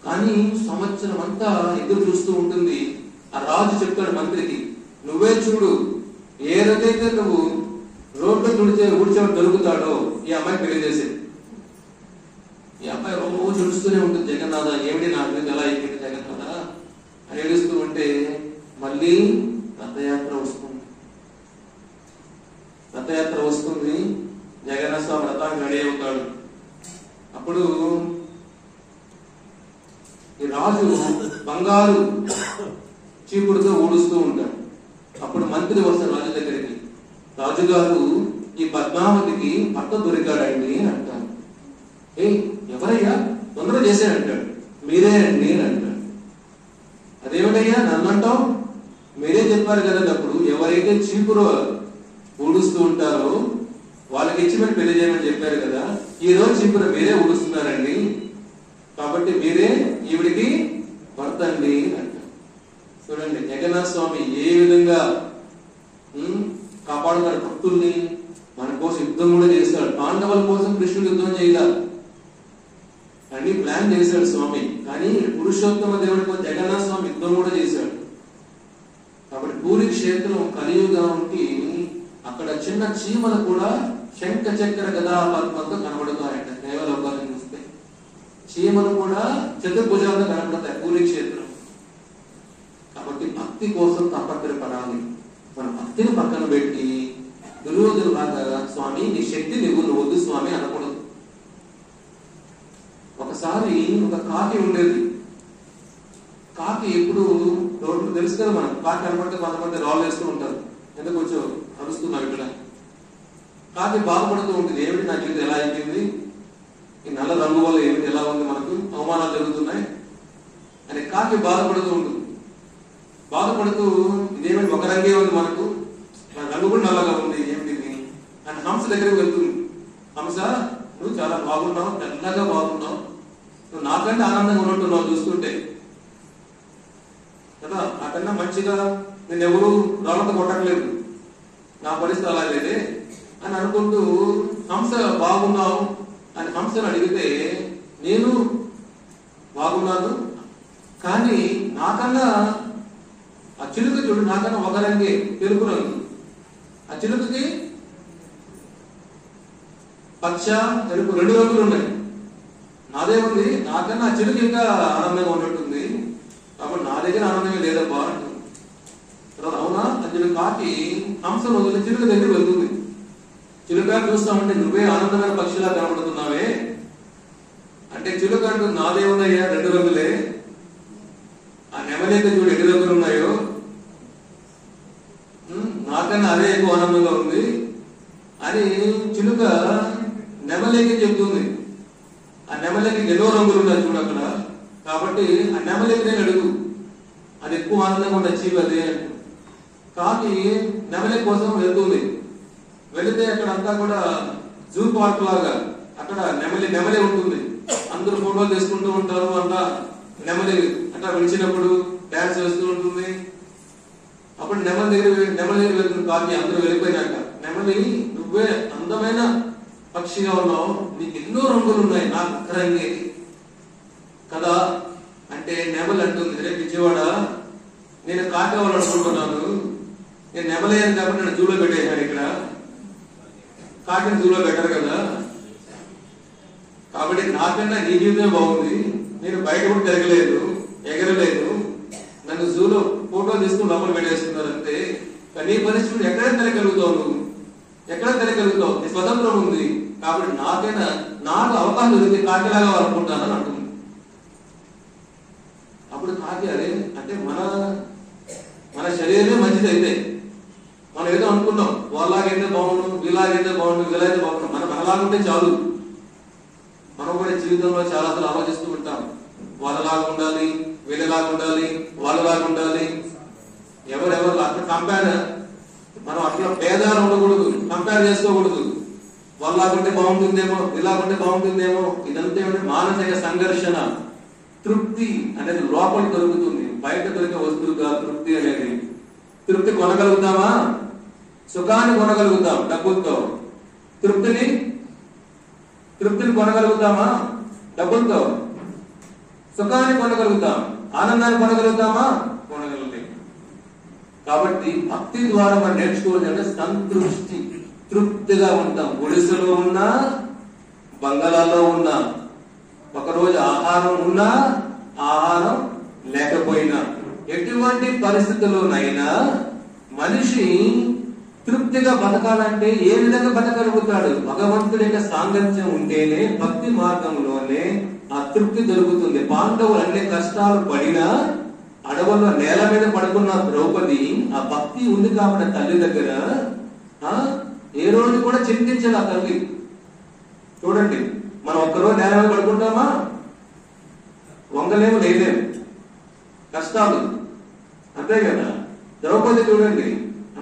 కానీ సంవత్సరం అంతా ఎదురు చూస్తూ ఉంటుంది. ఆ రాజు చెప్తాడు మంత్రికి, నువ్వే చూడు, ఏ రోజైతే నువ్వు రోడ్డు ఊడ్చేవాడు దొరుకుతాడో ఈ అమ్మాయి పెళ్లి చేసేది. ఈ అమ్మాయి రోజు చూస్తూనే ఉంటుంది, జగన్నాథ ఏమిటి నా మీద ఎలా అయిపోయింది జగన్నాథ అని ఏడుస్తూ ఉంటే మళ్ళీ రథయాత్ర వస్తుంది. రథయాత్ర వస్తుంది, జగన్నాథ స్వామి రథానికి రెడీ అవుతాడు. అప్పుడు ఈ రాజు బంగారు చీపుడుతో ఊడుస్తూ ఉంటాడు. అప్పుడు మంత్రి వస్తాడు రాజు దగ్గరికి, రాజుగారు ఈ పద్మావతికి భర్త దొరికాడండి అని అంటారు. ఎవరయ్యా? తొందరగా చేశాడంటాడు. మీరే అండి అని అంటాడు. అదేమిటయ్యా నన్ను అంటావు? మీరే చెప్పారు కదా అప్పుడు, ఎవరైతే చీపురు ఊడుస్తూ ఉంటారో వాళ్ళకి ఇచ్చి మరి పెళ్లి చేయమని చెప్పారు కదా, ఈ రోజు చీపురు మీరే ఊడుస్తున్నారండి, కాబట్టి మీరే ఈవిడికి భర్త అండి అంటారు. చూడండి జగన్నాథ స్వామి ఏ విధంగా కాపాడుతాడు భక్తుల్ని. మన కోసం యుద్ధం కూడా చేస్తాడు. పాండవుల కోసం కృష్ణుడు యుద్ధం చేయాలి అన్ని ప్లాన్ చేశాడు స్వామి. కానీ పురుషోత్తమ దేవుడి కోసం జగన్నాథ స్వామి యుద్ధం కూడా చేశాడు. కాబట్టి పూరి క్షేత్రం కలియుగానికి అక్కడ చిన్న చీమలు కూడా శంఖ చక్ర గదా పద్మంతో కనబడుతాయంట. దేవలోకాలను చూస్తే చీమలు కూడా చతుర్భుజాలతో కనబడతాయి పూరి క్షేత్రం. కాబట్టి భక్తి కోసం తపత్రపడాలి. మన భక్తిని పక్కన పెట్టి దుర్యోధను లాగా స్వామి నీ శక్తి నువ్వు వద్దు స్వామి అనకూడదు. ఒకసారి ఒక కాకి ఉండేది. కాకి ఎప్పుడు రోడ్లు తెలుసు కదా, మనం కాకి కనబడితే కొంతమంది రాళ్ళు వేస్తూ ఉంటారు, ఎందుకు కొంచెం అరుస్తున్నావు ఇక్కడ. కాకి బాధపడుతూ ఉంటుంది, ఏమిటి నా జీవితం ఎలా అయిపోయింది, ఈ నల్ల రంగు వల్ల ఏమిటి ఎలా ఉంది, మనకు అవమానాలు జరుగుతున్నాయి అని కాకి బాధపడుతూ ఉంటుంది. బాధపడుతూ ఇదేమిటి ఒక రంగే ఉంది మనకు, నా రంగు కూడా నల్లగా ఉంది ఏమిటి అని హంస దగ్గరికి వెళ్తుంది. హంస నువ్వు చాలా బాగున్నావు, తెల్లగా బాగున్నావు, నువ్వు నాకంటే ఆనందంగా ఉన్నట్టున్నావు చూస్తుంటే కదా, నాకన్నా మంచిగా నేను ఎవరు రాళ్ళతో కొట్టట్లేదు, నా పరిస్థితి అలా లేదే అని అనుకుంటూ హంస బాగున్నావు అని హంసను అడిగితే, నేను బాగున్నాను కానీ నాకన్నా ఆ చిలుక చూడు, నాకన్నా ఒక రంగే తెలుపు రంగు, ఆ చిలుకకి పచ్చ తెలుపు రెండు రంగులు ఉన్నాయి, నాదే ఉంది, నాకన్నా ఆ చిలుక ఇంకా ఆనందంగా ఉన్నట్టుంది, కాబట్టి నా దగ్గర ఆనందమే లేదబ్బా అంటుంది. అవునా అని చెప్పి కాకి హంసను వదిలి చిలుక దగ్గర వెళ్తుంది. చిలుక చూస్తామంటే నువ్వే ఆనందమైన పక్షిలా కనబడుతున్నావే అంటే, చిలుక అంటూ నాదే ఉన్నాయా రెండు రంగులే, ఆ నెమలిక చూడు ఎన్ని రంగులు ఉన్నాయో, నాకన్నా అదే ఎక్కువ ఆనందంగా ఉంది అని చిలుక నెమలికి చెప్తుంది. ఆ నెమలికి ఎన్నో రంగులు ఉన్నాయి చూడు అక్కడ, కాబట్టి ఆ నెమలికి నేను అడుగు, అది ఎక్కువ ఆనందంగా ఉన్న చీవి అదే. కాకి నెమలి కోసం వెళ్తుంది. వెళితే అక్కడ అంతా కూడా జూ పార్క్ లాగా అక్కడ నెమలి ఉంటుంది, అందరూ ఫోటోలు తీసుకుంటూ ఉంటారు, అంతా నెమలి అట్లా విడిచినప్పుడు డాన్స్ వేస్తూ ఉంటుంది. అప్పుడు నెమలి దగ్గర వెళ్తుంది కాకి. అందరూ వెళ్ళిపోయినాక నెమలి, నువ్వే అందమైన పక్షిగా ఉన్నావు, నీకు ఎన్నో రంగులు ఉన్నాయి, నాకు ఒక్క రంగే కదా అంటే నెమలి అంటుంది, రేపు విజయవాడ నేను కాకి వాళ్ళు అనుకుంటున్నాను, నేను నెమలేను కాబట్టి నేను జూలో పెట్టేశాను, ఇక్కడ కాకిని జూలో పెట్టరు కదా, కాబట్టి నాకన్నా నీ జీవితమే బాగుంది, నేను బయట కూడా తిరగలేదు, ఎగరలేదు, నన్ను జూలో ఫోటో తీసుకుని లోపల పెట్టేస్తున్నారు అంతే. నీ పరిస్థితి ఎక్కడైనా తిరగలుగుతావు, నువ్వు ఎక్కడ తిరగలుగుతావు, నీ స్వతంత్రం ఉంది, కాబట్టి నాకైనా నాకు అవకాశం దొరికితే కాకిలాగా అనుకుంటానని అంటుంది. అప్పుడు కాకి అదే అంటే మన శరీరమే మంచిది అయితే, మనం ఏదో అనుకున్నాం వాళ్ళలాగైతే బాగుండు, వీలాగైతే బాగుండు, వీలైతే బాగుండు, మనలాగుంటే చాలు. మనం కూడా జీవితంలో చాలా సార్లు ఆలోచిస్తూ ఉంటాం, వాళ్ళలాగా ఉండాలి, వీళ్ళలాగా ఉండాలి, వాళ్ళలాగా ఉండాలి, ఎవరెవరు అట్లా కంపేర్, మనం అట్లా భేదాలు ఉండకూడదు, కంపేర్ చేసుకోకూడదు. వాళ్ళకుంటే బాగుంటుందేమో, ఇలాగుంటే బాగుంటుందేమో. ఇదంతా ఏమిటి? మానసిక సంఘర్షణ. తృప్తి అనేది లోపల దొరుకుతుంది, బయట దొరికే వస్తువుగా తృప్తి అనేది. తృప్తి కొనగలుగుతామా? సుఖాన్ని కొనగలుగుతాం డబ్బులతో. తృప్తిని కొనగలుగుతామా? డబ్బులతో. సుఖాన్ని కొనగలుగుతాం, ఆనందాన్ని కొనగలుగుతామా? కొనగలుగుతాం. కాబట్టి భక్తి ద్వారా మనం నేర్చుకోవాలి అంటే సంతృష్టి, తృప్తిగా ఉంటాం. గుడిసెలో ఉన్నా, బంగళాల్లో ఉన్నా, ఒకరోజు ఆహారం ఉన్నా, ఆహారం లేకపోయినా, ఎటువంటి పరిస్థితుల్లోనైనా మనిషి తృప్తిగా బతకాలంటే ఏ విధంగా బతకగలుగుతాడు? భగవంతుడి యొక్క సాంగత్యం ఉంటేనే, భక్తి మార్గంలోనే ఆ తృప్తి దొరుకుతుంది. పాండవులు అన్ని కష్టాలు పడినా, అడవుల్లో నేల మీద పడుకున్న ద్రౌపది ఆ భక్తి ఉంది కాబట్టి తల్లి దగ్గర ఏ రోజు కూడా చింతించాలి ఆ తల్లి. చూడండి, మనం ఒక్కరోజు నేల మీద పడుకుంటామా? వంగలేము, లేదేము, కష్టాలు. అంతే కదా. ద్రౌపది చూడండి,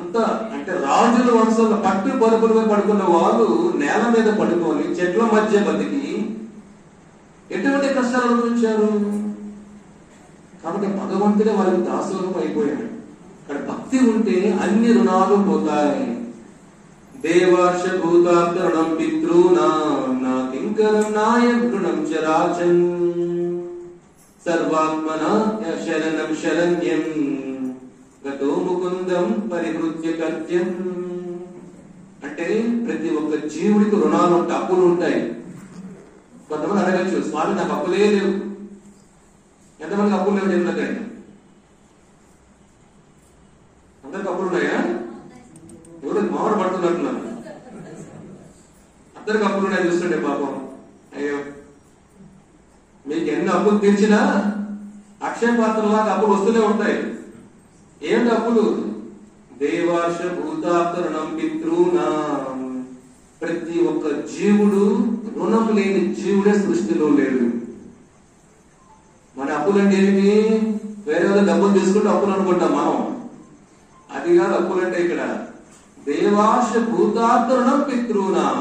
అంతా అంటే రాజుల వంశంలో పట్టు పరుపులుగా పడుకున్న వాళ్ళు నేల మీద పడుకొని చెట్ల మధ్య బతికి ఎటువంటి కష్టాలు అనుభవించారు? కాబట్టి భగవంతుడే వాళ్ళకి దాసోహం అయిపోయాడు. అక్కడ భక్తి ఉంటే అన్ని రుణాలు పోతాయి. దేవార్ష భూతార్థ రుణం పితృనాం నాకింకరం నాయం రుణం చరాచం సర్వాత్మన శరణం శరణ్యం గతో ముకుందం పరిహృత్య కర్త్యం. అంటే ప్రతి ఒక్క జీవుడికి రుణాలు ఉంటాయి, అప్పులు ఉంటాయి. కొంతమంది అడగచ్చు, స్వామి నాకు అప్పులే లేవు. ఎంతమందికి అప్పులు లేవు చెప్పినట్టు? అందరికి అప్పులు ఉన్నాయా? ఎవరు మామూలు పడుతున్నట్టున్నారు. అందరికి అప్పులు ఉన్నాయి. చూస్తుండే పాపం, అయ్యో మీకు ఎన్ని అప్పులు తీర్చినా అక్షయ పాత్రలాగా అప్పులు వస్తూనే ఉంటాయి. ఏమిటి అప్పులు? దేవార్ష భూతార్థ రుణం పితృనాం. ప్రతి ఒక్క జీవుడు, రుణం లేని జీవుడే సృష్టిలో లేడు. మన అప్పులు అంటే ఏమిటి? వేరే వాళ్ళ డబ్బులు తీసుకుంటే అప్పులు అనుకుంటాం మనం. అది కాదు అప్పులు అంటే. ఇక్కడ దేవార్ష భూతార్థ రుణం పితృనాం.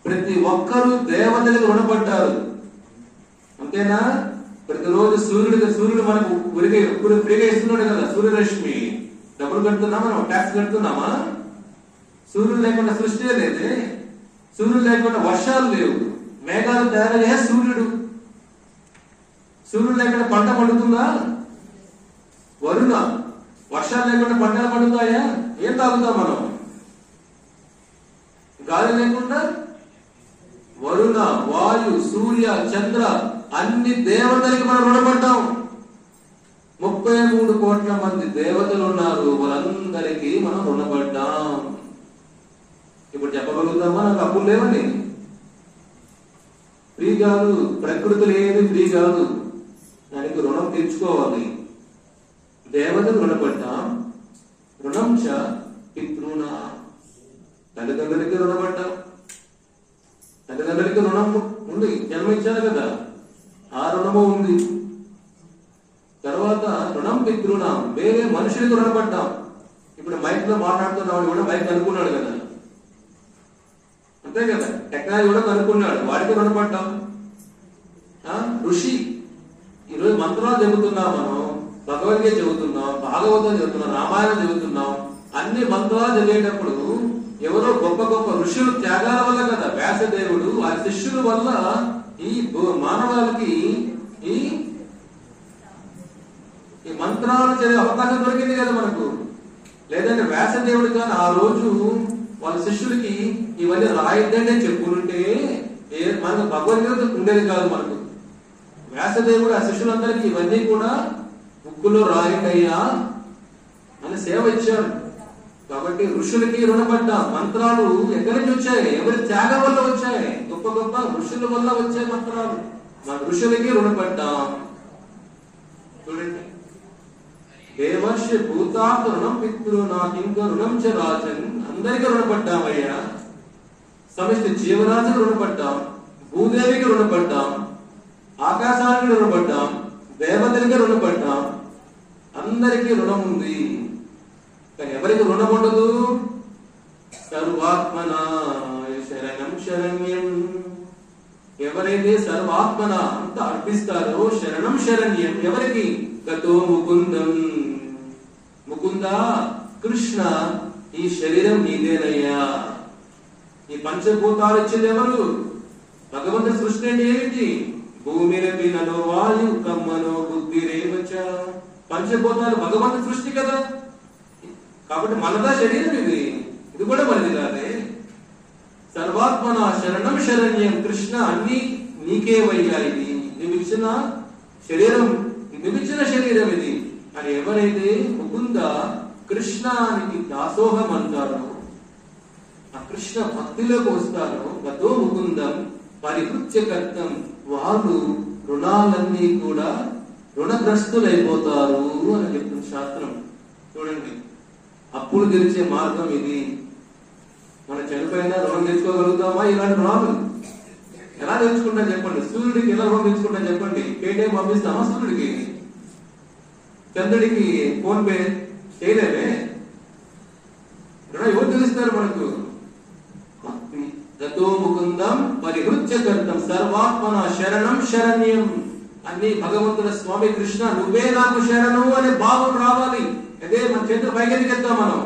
ప్రతి ఒక్కరూ దేవతలకు రుణపడ్డారు. అంతేనా? ప్రతిరోజు సూర్యుడు మనకు ఫ్రీగా ఇస్తున్నాడు కదా, సూర్యరశ్మి. డబ్బులు కడుతున్నామా? మనం ట్యాక్స్ కడుతున్నామా? సూర్యుడు లేకుండా సృష్టి లేదే. సూర్యుడు లేకుండా వర్షాలు లేవు. మేఘాలు తయారయ్యే సూర్యుడు. సూర్యుడు లేకుండా పంట పండుతుందా? వరుణ. వర్షాలు లేకుండా పంటలు పండుతాయా? ఏం తాగుతాం మనం? గాలి లేకుండా వరుణ, వాయు, సూర్య, చంద్ర అన్ని దేవతలకి మనం రుణపడ్డాం. 33 కోట్ల మంది దేవతలు ఉన్నారు, వాళ్ళందరికీ మనం రుణపడ్డాం. ఇప్పుడు చెప్పగలుగుతామా నాకు అప్పులు లేవని? ఫ్రీ కాదు, ప్రకృతి లేదు, ఫ్రీ కాదు. దానికి రుణం తీర్చుకోవాలి. దేవతలు రుణపడ్డాం. రుణం చ పితృనా. తల్లిదండ్రులకి రుణపడ్డాం. తల్లిదండ్రులకి రుణం ఉంది, జన్మించారు కదా, ఆ రుణము ఉంది. తర్వాత రుణం పితృనాం. వేరే మనుషులకు రుణపడ్డాం. ఇప్పుడు మైక్ లో మాట్లాడుతున్నాడు కూడా మైక్ కనుక్కున్నాడు కదా, అంతే కదా. టెక్నాలజీ కూడా కనుక్కున్నాడు, వాడికి రుణపడ్డాం. ఋషి. ఈరోజు మంత్రాలు చెబుతున్నాం, మనం భగవద్గీత చెబుతున్నాం, భాగవతం చెబుతున్నాం, రామాయణం చెబుతున్నాం. అన్ని మంత్రాలు చదివేటప్పుడు ఎవరో గొప్ప గొప్ప ఋషులు త్యాగాల వల్ల కదా. వ్యాసదేవుడు ఆ శిష్యుల వల్ల ఈ మానవాళికి ఈ మంత్రాలు చదివే అవకాశం దొరికింది కదా మనకు. లేదంటే వ్యాసదేవుడు కానీ ఆ రోజు వాళ్ళ శిష్యులకి ఇవన్నీ రాయిద్దండి చెప్పుకుంటే మనకు భగవద్గీత ఉండేది కాదు మనకు. వ్యాసదేవుడు ఆ శిష్యులందరికీ ఇవన్నీ కూడా బుక్కులో రాయండి అయ్యా అని సేవ ఇచ్చాడు. కాబట్టి ఋషులకి రుణపడ్డా. మంత్రాలు ఎక్కడి నుంచి వచ్చాయి? ఎవరి త్యాగం వల్ల వచ్చాయి. గొప్ప గొప్ప ఋషుల వల్ల వచ్చే మంత్రాలు. మన ఋషులకి రుణపడ్డాం. చూడండి, దేవర్ష భూతార్థ రుణం పితృనాం ఇంకా రుణం చ రాజన్. అందరికీ రుణపడ్డామయ్యా. సమస్త జీవరాశికి రుణపడ్డాం, భూదేవికి రుణపడ్డాం, ఆకాశానికి రుణపడ్డాం, దేవతలకి రుణపడ్డాం. అందరికీ రుణం ఉంది. కానీ ఎవరికి రుణం ఉండదు? సర్వాత్మన శరణం శరణ్యం. ఎవరైతే సర్వాత్మన అంత అర్పిస్తారో శరణం శరణ్యం. ఎవరికి? గతో ముకుందం. ముకుంద కృష్ణ, ఈ శరీరం నీదేనయ్యా. ఈ పంచభూతాలు ఇచ్చింది ఎవరు? భగవంతుడి సృష్టి అంటే ఏమిటి? భూమిరపి నలో వాయు కమ్మనో బుద్ధి రేవచ. పంచభూతాలు భగవంతుడి సృష్టి కదా. కాబట్టి మనదా శరీరం ఇది? ఇది కూడా మనది కాదే. సర్వాత్మన శరణం శరణ్యం. కృష్ణ, అన్ని నీకేవయ్యా. ఇది నువ్విచ్చిన శరీరం, నువ్విచ్చిన శరీరం ఇది అని ఎవరైతే ముకుంద కృష్ణానికి దాసోహం అంటారో, ఆ కృష్ణ భక్తిలోకి వస్తారో, గతో ముకుందం పరిహృత్య కర్తం, వాళ్ళు రుణాలన్నీ కూడా రుణగ్రస్తులైపోతారు అని చెప్తుంది శాస్త్రం. చూడండి, అప్పులు తెరిచే మార్గం ఇది. మనం చనిపోయినా రుణం తెచ్చుకోగలుగుతామా? ఇలాంటి రుణాలు ఎలా తెచ్చుకుంటాం చెప్పండి? సూర్యుడికి ఎలా రుణం తెచ్చుకుంటాం చెప్పండి? పేటీఎం పంపిస్తామా సూర్యుడికి? చంద్రుడికి ఫోన్ పే చేయలేమే. రుణం ఎవరు తెలుస్తారు మనకు? గతో ముకుందం పరిహృత్య కర్తం సర్వాత్మన శరణం శరణ్యం. అన్ని భగవంతుల స్వామి కృష్ణ, నువ్వే నాకు శరణు అనే భావం రావాలి. అదే మన చేతులు పైకి ఎత్తాం. మనం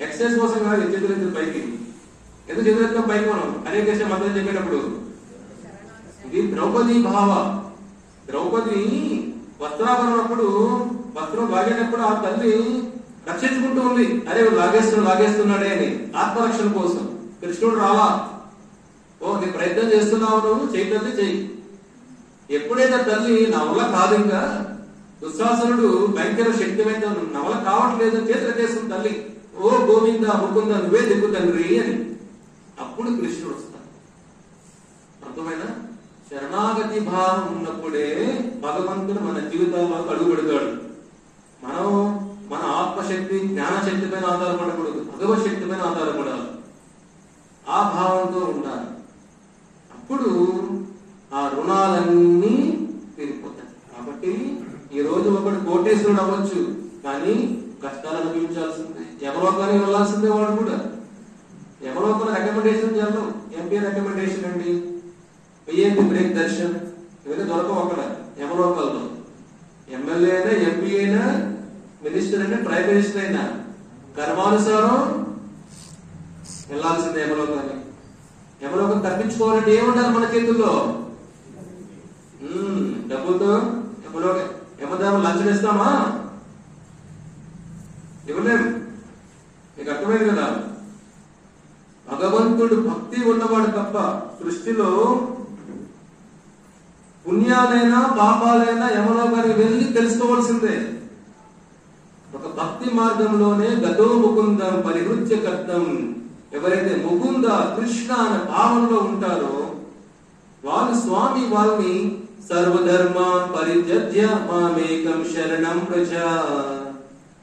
ఎక్సర్సైజ్ కోసం కాదు చేతులు పైకి. ఎందుకు చేతులు ఎత్తాం పైకి? మనం హరే కృష్ణ మంత్రం చెప్పేటప్పుడు ఇది ద్రౌపది భావ. ద్రౌపది వస్త్రాభరణప్పుడు వస్త్రం లాగేటప్పుడు ఆ తల్లి రక్షించుకుంటూ ఉంది. అరే లాగేస్తున్నాడే అని, ఆత్మరక్షణ కోసం. కృష్ణుడు రావా, ఓ నీ ప్రయత్నం చేస్తున్నావు, నువ్వు చేయటది చెయ్యి. ఎప్పుడైతే తల్లి నా వల్ల కాదు, ఇంకా దుశ్శాసనుడు భయంకర శక్తిమైన నా వల్ల కావట్లేదు చేతులు చేస్తుంది తల్లి, ఓ గోవింద ముకుంద నువ్వే దిక్కు తండ్రి అని. అప్పుడు కృష్ణుడు వస్తాడు. అర్థమైనా? శరణాగతి భావం ఉన్నప్పుడే భగవంతుడు మన జీవితాల్లో అడుగు పెడతాడు. మనం మన ఆత్మశక్తి జ్ఞానశక్తి పైన ఆధారపడకూడదు, భగవత్ శక్తి పైన ఆధారపడాలి. ఆ భావంతో ఉండాలి. అప్పుడు ఆ రుణాలన్నీ తీరిపోతాయి. కాబట్టి ఈ రోజు ఒకటి కోటేశ్వరుడు అవ్వచ్చు, కానీ కష్టాలు అనుభవించాల్సిందే. యమలోకానికి వెళ్లాల్సిందే. వాడు కూడా యమలోకంలో రికమెండేషన్ చేద్దాం. ఎంపీ రికమెండేషన్ అండి, ఏఎంపీ బ్రేక్ దర్శన్ ఇవన్నీ దొరకవు అక్కడ యమలోకాల్లో. ఎమ్మెల్యే అయినా, ఎంపీ అయినా, మినిస్టర్ అయినా, ప్రైమ్ మినిస్టర్ అయినా కర్మానుసారం వెళ్లాల్సిందే యమలోకాన్ని. యమలోకం తప్పించుకోవాలంటే ఏముండాలి మన చేతుల్లో? డబ్బులతో యమధర్మం లంచం ఇస్తామా? ఇవ్వలేం. నీకు అర్థమైంది కదా? భగవంతుడు భక్తి ఉన్నవాడు తప్ప సృష్టిలో పుణ్యాలైనా పాపాలైనా యమలోకానికి వెళ్ళి తెలుసుకోవాల్సిందే. ఒక భక్తి మార్గంలోనే గతో ముకుందం పరిహృత్య కర్తం. ఎవరైతే ముకుంద కృష్ణ అనే భావంలో ఉంటారో వాళ్ళు స్వామి వాళ్ళని సర్వధర్మాన్ పరిత్యజ్య మామేకం శరణం వ్రజ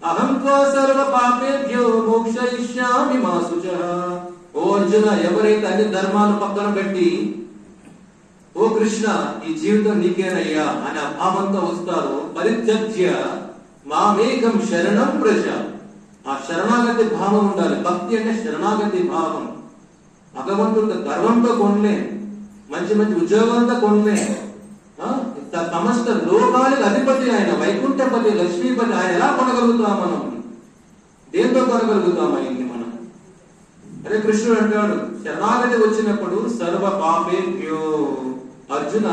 అహం త్వా సర్వ పాపేభ్యో మోక్షయిష్యామి మా శుచః. ఓ అర్జున, ఎవరైతే అన్ని ధర్మాలు పక్కన పెట్టి ఓ కృష్ణ ఈ జీవితం నీకేనయ్యా అనే భావంతో వస్తారో, పరిత్యజ్య మామేకం శరణం వ్రజ, ఆ శరణాగతి భావం ఉండాలి. భక్తి అంటే శరణాగతి భావం. భగవంతుడితో గర్వంతో కొనలే, మంచి మంచి ఉద్యోగంతో కొనలే. సమస్త లోకాలకు అధిపతి ఆయన, వైకుంఠపతి, లక్ష్మీపతి. ఆయన ఎలా కొనగలుగుతాం మనం? దేంతో కొనగలుగుతాం ఆయన్ని మనం? అదే కృష్ణుడు అంటాడు, శరణాగతి వచ్చినప్పుడు సర్వ పాపేభ్యో. అర్జున,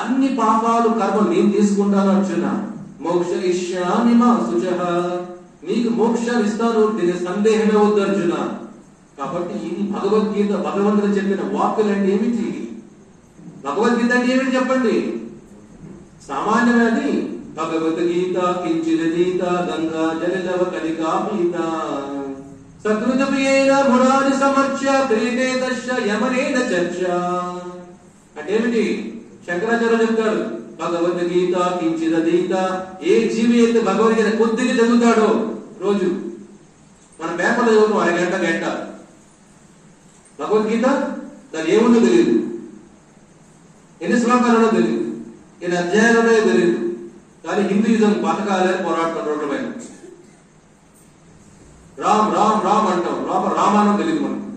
అన్ని పాపాలు కర్మలు నేను తీసుకుంటాను అర్జున. మోక్షయిష్యామి మా శుచః, నీకు మోక్షాన్ని ఇస్తాను, దీని సందేహమే వద్దు అర్జున. కాబట్టి ఇది భగవద్గీత. భగవంతుడు చెప్పిన వాక్కులంటే ఏమిటి? భగవద్గీత అంటే ఏమిటి చెప్పండి? సామాన్యమైనది. భగవద్గీత కించిదీత గంగా జలలవ కలికా పీత సకృతప్రియేణ మురారి సమర్చ్య ప్రీతే దశ యమనేన చర్చ. అంటే ఏమిటి? శంకరాచార్య చెప్తాడు, భగవద్గీత కించిదీత. ఏ జీవి అయితే భగవద్గీత కొద్దిగా చదువుతాడో రోజు, మన పేపర్లో చదువుతాం అరగంట గంట, భగవద్గీత దాని ఏముందో తెలియదు, ఎన్ని శ్లోకాలలో తెలియదు, ఎన్ని అధ్యాయాలలో తెలియదు. కానీ హిందూయిజం పథకాలే పోరాడుతారు రోడ్ల పైన. రామ్ రామ్ రామ్ అంటాం, రామాయణం తెలియదు మనకు.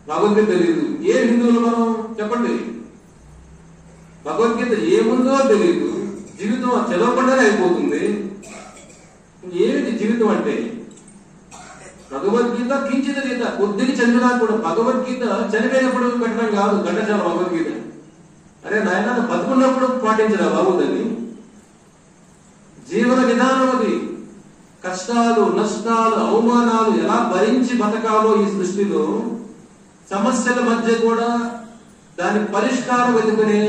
భగవద్గీత తెలియదు. ఏ హిందువులు మనం చెప్పండి? భగవద్గీత ఏముందో తెలియదు, జీవితం చదవకుండానే అయిపోతుంది. ఏమిటి జీవితం అంటే? భగవద్గీత కించిత గీత, కొద్దిగా చదివినా కూడా. భగవద్గీత చనిపోయినప్పుడు పెట్టడం కాదు, గంటచాల భగవద్గీత. అరే నాయన, బతుకున్నప్పుడు పాటించరా బాబు దాన్ని? జీవన విధానం అది. కష్టాలు, నష్టాలు, అవమానాలు ఎలా భరించి బతకాలో ఈ సృష్టిలో, సమస్యల మధ్య కూడా దాని పరిష్కారం వెతుకునే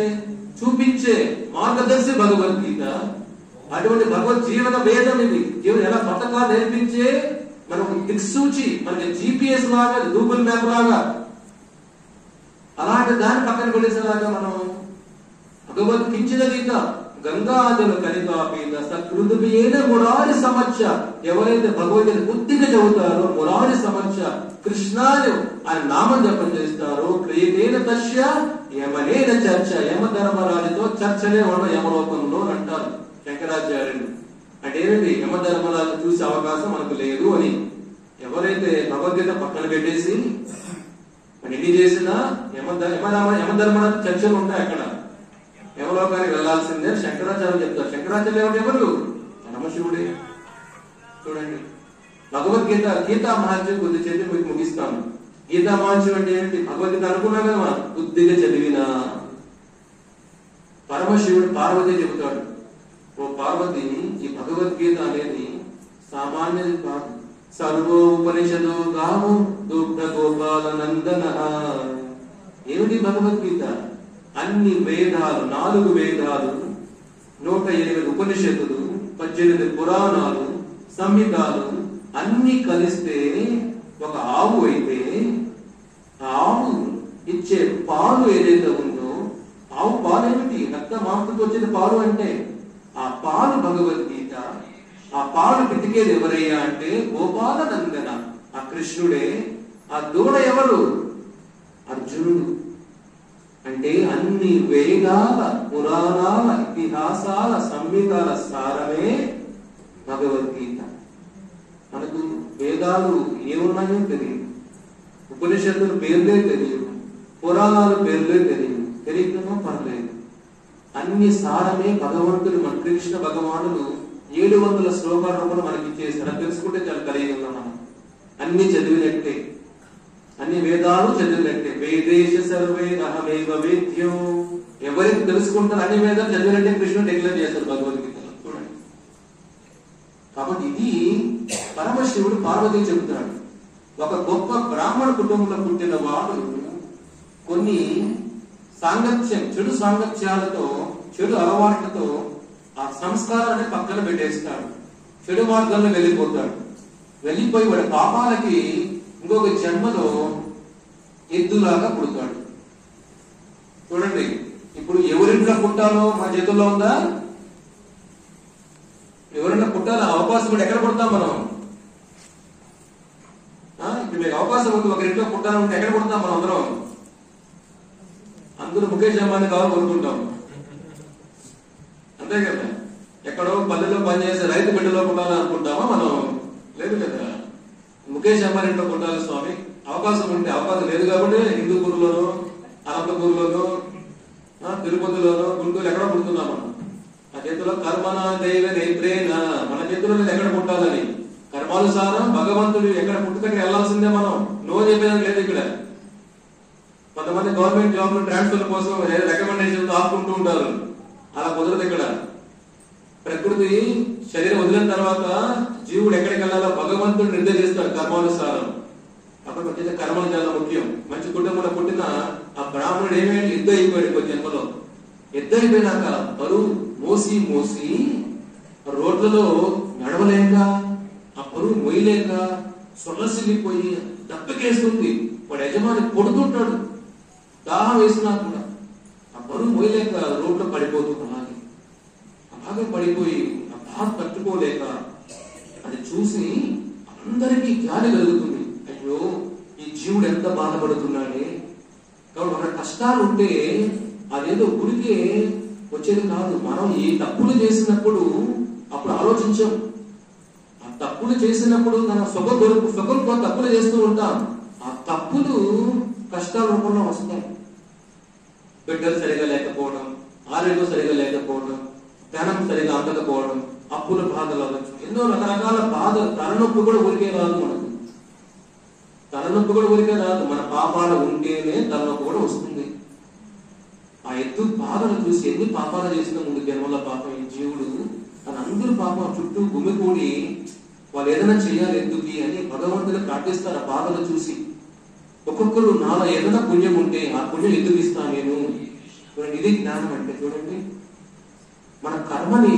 చూపించే మార్గదర్శి భగవద్గీత. అటువంటి భగవద్ జీవన వేదం ఇది. జీవనం ఎలా బతకాలో నేర్పించే మనకు దిక్సూచి, మనకి GPS లాగా, గూగుల్ మ్యాప్ లాగా. అలాంటి దాన్ని పక్కన పడేసేలాగా మనం భగవద్ కించిన గీత గంగాజల కనికాపీత సకృతుపేన మురారి సమస్య. ఎవరైతే భగవద్గీత బుద్ధిగా చదువుతారో, మురారి సమస్య కృష్ణాను ఆయన నామం జపం చేస్తారో, క్రియతేన తస్య యమనేన చర్చ. యమ ధర్మరాజుతో చర్చలే ఉన్న యమలోకంలో అంటారు శంకరాచార్యులు. అంటే ఏమిటి? యమధర్మరాజు చూసే అవకాశం మనకు లేదు అని. ఎవరైతే భగవద్గీత పక్కన పెట్టేసి మన ఎన్ని చేసినా యమధర్మరాజు చర్చలు ఉంటాయి అక్కడ. యమలోకానికి వెళ్లాల్సిందే శంకరాచార్యులు చెప్తారు. శంకరాచార్యులు ఏమిటి? ఎవరు? పరమశివుడే. చూడండి, భగవద్గీత గీతా మహత్యం కొద్ది చెప్పి మీకు ముగిస్తాను. గీతా మహత్యం అంటే ఏంటి? భగవద్గీత అనుకున్నా కదా మనం, బుద్ధిగా చదివినా. పరమశివుడు పార్వతి చెబుతాడు, ఓ పార్వతి, ఈ భగవద్గీత అనేది సామాన్యది కాదు. సర్వోపనిషదో గాము దుగ్ధ గోపాల నందన. ఏమిటి భగవద్గీత? అన్ని వేదాలు, 4 వేదాలు, 108 ఉపనిషత్తులు, 18 పురాణాలు, సంహితాలు అన్ని కలిస్తే ఒక ఆవు అయితే, ఆ ఆవు ఇచ్చే పాలు ఏదైతే ఉందో, ఆవు పాలు ఏమిటి? రక్త మాంసంతో వచ్చిన పాలు అంటే ఆ పాలు భగవద్గీత. ఆ పాలు పితికేది ఎవరయ్యా అంటే గోపాల నందన, ఆ కృష్ణుడే. ఆ దూడ ఎవరు? అర్జునుడు. అంటే అన్ని వేదాల, పురాణాల, ఇతిహాసాల, సంహితాల సారమే భగవద్గీత. మనకు వేదాలు ఏమున్నాయో తెలియదు, ఉపనిషత్తుల పేర్లే తెలియదు, పురాణాల పేర్లే తెలియదు. తెలియకమో పర్లేదు, అన్ని సారమే భగవంతుడు. మన కృష్ణ భగవానుడు 700 శ్లోకాల రూపంలో మనకి ఇచ్చేసారు. తెలుసుకుంటే చాలా కలిగి ఉన్నాం మనం. అన్ని చదివినట్టే, అన్ని వేదాలు చదివినట్టే. వేదేశ సర్వే అహమేవ వేద్యం. ఎవరైతే తెలుసుకుంటారో అన్ని వేదాలు చదివినట్టే కృష్ణుడు డిక్లేర్ చేస్తారు భగవద్గీతలో. చూడండి, కాబట్టి ఇది పరమశివుడు పార్వతి చెబుతున్నాడు. ఒక గొప్ప బ్రాహ్మణ కుటుంబంలో పుట్టిన వాడు కొన్ని సాంగత్యం, చెడు సాంగత్యాలతో, చెడు అలవాట్లతో ఆ సంస్కారాన్ని పక్కన పెట్టేస్తాడు. చెడు మార్గంలో వెళ్ళిపోతాడు. వెళ్ళిపోయి వాడి పాపాలకి ఇంకొక జన్మలో ఎద్దులాగా పుడతాడు. చూడండి, ఇప్పుడు ఎవరింట్లో పుట్టాలో మన చేతుల్లో ఉందా? ఎవరైనా పుట్టాల అవకాశం కూడా ఎక్కడ పుడతాం మనం? ఇప్పుడు మీకు అవకాశం ఉంది ఒకరింట్లో పుట్టాలంటే ఎక్కడ పుడతాం మనం? అందరూ ముఖేష్ అంబానీ కావాలి కోరుకుంటాం, అంతే కదా. ఎక్కడో పల్లెలో పనిచేసే రైతు బిడ్డలో పుట్టాలని అనుకుంటామా మనం? లేదు కదా. ముఖేష్ అంబానీ ఇంట్లో పుట్టాలి స్వామి, అవకాశం ఉంటే. అవకాశం లేదు కాబట్టి హిందూపూర్లోనో, అనంతపూర్లోనో, తిరుపతిలోనో, గుంటూరు ఎక్కడో పుడుతున్నాం మనం. ఆ చేతిలో కర్మన దైవ నేత్రేన, మన చేతిలో ఎక్కడ పుట్టాలని కర్మానుసారం భగవంతుడు ఎక్కడ పుట్టుకకి వెళ్లాల్సిందే మనం. నో చెప్పేదానికి లేదు ఇక్కడ. కొంతమంది గవర్నమెంట్ జాబ్ ట్రాన్స్ఫర్ కోసం రికమెండేషన్ ఆపుకుంటూ ఉంటారు. అలా కుదరదు ఇక్కడ. ప్రకృతి శరీరం వదిలిన తర్వాత జీవుడు ఎక్కడికి వెళ్ళాలో భగవంతుడు నిర్దేశిస్తాడు కర్మానుసారం. అక్కడ వచ్చేసి కర్మలు చాలా ముఖ్యం. మంచి కుటుంబంలో పుట్టిన ఆ బ్రాహ్మణుడు ఏమేంటి యుద్ధ అయిపోయాడు కొద్ది జన్మలో. యుద్ధ అయిపోయినాక బరువు మోసి మోసి రోడ్లలో నడవలేక, ఆ బరువు మొయ్యలేక సొల్లసిల్లిపోయి దప్పకేస్తుంది. వాడు యజమాని కొడుతుంటాడు. దాహం వేసినా కూడా ఆ బరువు మొయ్యలేక రోడ్లో పడిపోతుంది. అలాగే పడిపోయి ఆ బాధ తట్టుకోలేక అది చూసి అందరికీ జ్ఞాని కలుగుతుంది. అయ్యో, ఈ జీవుడు ఎంత బాధపడుతున్నాడే. కాబట్టి మన కష్టాలు ఉంటే అదేదో గుడికే వచ్చేది కాదు. మనం ఈ తప్పులు చేసినప్పుడు అప్పుడు ఆలోచించాం. ఆ తప్పులు చేసినప్పుడు మన తప్పులు చేస్తూ ఉంటాం. ఆ తప్పులు కష్టాల రూపంలో వస్తాయి. బిడ్డలు సరిగా లేకపోవడం, ఆరోగ్యం సరిగా లేకపోవడం, ధనం సరిగా అందకపోవడం, అప్పుల బాధలు అవ్వచ్చు, ఎన్నో రకరకాల బాధలు. తలనొప్పి కూడా ఊరికే రాదు మనకు, తలనొప్పి కూడా ఊరికే రాదు. మన పాపాలు ఉంటేనే తలనొప్పి కూడా వస్తుంది. ఆ ఎద్దు బాధను చూసి ఎన్ని పాపాలు చేసిన ముందు జన్మల పాపం ఈ జీవుడు తన అందరూ పాపం చుట్టూ గుమికూడి వాళ్ళు ఏదైనా చేయాలి ఎద్దుకి అని భగవంతుని ప్రార్థిస్తారు. ఆ బాధలు చూసి ఒక్కొక్కరు నాలో ఏదైనా పుణ్యం ఉంటే ఆ పుణ్యం ఎద్దుకు ఇస్తాను నేను. చూడండి, ఇది జ్ఞానం అంటే. చూడండి, మన కర్మని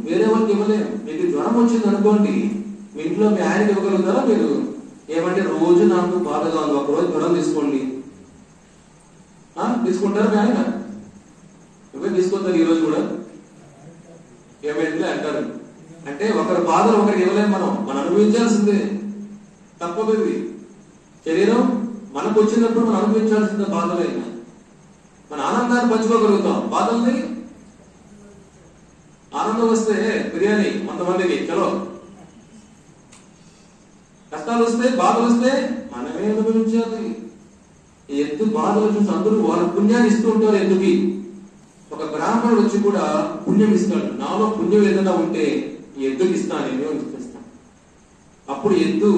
వేరే వాళ్ళకి ఇవ్వలేము. మీకు జ్వరం వచ్చింది అనుకోండి, మీ ఇంట్లో మీ ఆయనకి ఇవ్వగలుగుతారా మీరు? ఏమంటే రోజు నాకు బాధగా ఉంది, ఒక రోజు జ్వరం తీసుకోండి, తీసుకుంటారా మీ ఆయన? ఎవరు తీసుకుంటారు ఈ రోజు కూడా? ఏమైంది అంటారు. అంటే ఒకరి బాధలు ఒకరికి ఇవ్వలేము. మనం అనుభవించాల్సిందే, తప్పదు. శరీరం మనకు వచ్చినప్పుడు మనం అనుభవించాల్సిందే బాధలైనా. మన ఆనందాన్ని పంచుకోగలుగుతాం, బాధల్ని. ఆనందం వస్తే బిర్యానీ కొంతమందికి చలో, కష్టాలు వస్తే బాధలు వస్తే మనమే అనుభవించాలి. ఈ ఎద్దు బాధలు చూసి అందరూ వాళ్ళ పుణ్యాన్ని ఇస్తూ ఉంటారు ఎద్దుకి. ఒక బ్రాహ్మణుడు వచ్చి కూడా పుణ్యం ఇస్తాడు. నాలో పుణ్యం ఏదైనా ఉంటే ఈ ఎద్దుకి ఇస్తాను, నేను ఇస్తాను. అప్పుడు ఎద్దు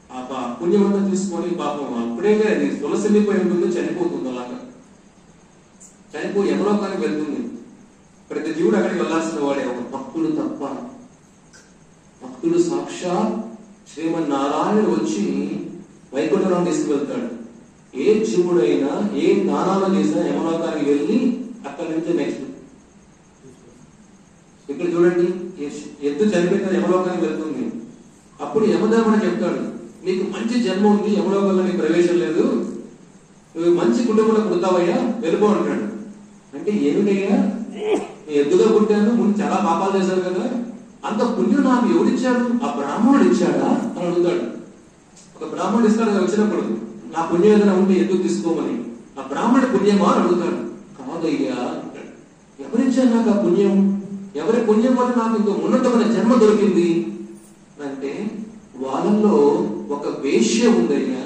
ఆ పుణ్యం అంతా తీసుకొని పాపం అప్పుడే అది తులసిల్లిపోయి ఉంటుంది, చనిపోతుంది. అలాగా చనిపోయి యమలోకానికి వెళ్తుంది. ప్రతి జీవుడు అక్కడికి వెళ్లాల్సిన వాడే, ఒక భక్తుడు తప్ప. భక్తుడు సాక్షాత్ శ్రీమన్నారాయణుడు వచ్చి వైకుంఠంలో తీసుకువెళ్తాడు. ఏ జీవుడైనా ఏ దానాలు చేసినా యమలోకానికి వెళ్ళి అక్కడి నుంచి నెక్స్ట్. ఇక్కడ చూడండి, ఎద్దు చనిపోయిన యమలోకానికి వెళ్తుంది. అప్పుడు యమధర్మణ చెప్తాడు, నీకు మంచి జన్మ ఉంది, యమలోకంలో నీకు ప్రవేశం లేదు, నువ్వు మంచి కుటుంబంలో పుడతావయ్యా, వెళ్ళిపో అంటాడు. అంటే ఏమిటయ్యా, ఎద్దుగా పుట్టాను, ముందు చాలా పాపాలు చేశారు కదా, అంత పుణ్యం నాకు ఎవరిచ్చాడు? ఆ బ్రాహ్మణుడు ఇచ్చాడా అని అడుగుతాడు. ఒక బ్రాహ్మణుడు ఇస్తాడు కదా వచ్చినప్పుడు, నా పుణ్యం ఏదైనా ఉంటే ఎద్దు తీసుకోమని. ఆ బ్రాహ్మణుడి పుణ్యమా అని అడుగుతాడు. కాదయ్యా అంటాడు. ఎవరిచ్చారు నాకు ఆ పుణ్యం? ఎవరి పుణ్యం వల్ల నాకు ఇంకో ఉన్నతమైన జన్మ దొరికింది అంటే, వాళ్ళల్లో ఒక వేశ్య ఉందయ్యా,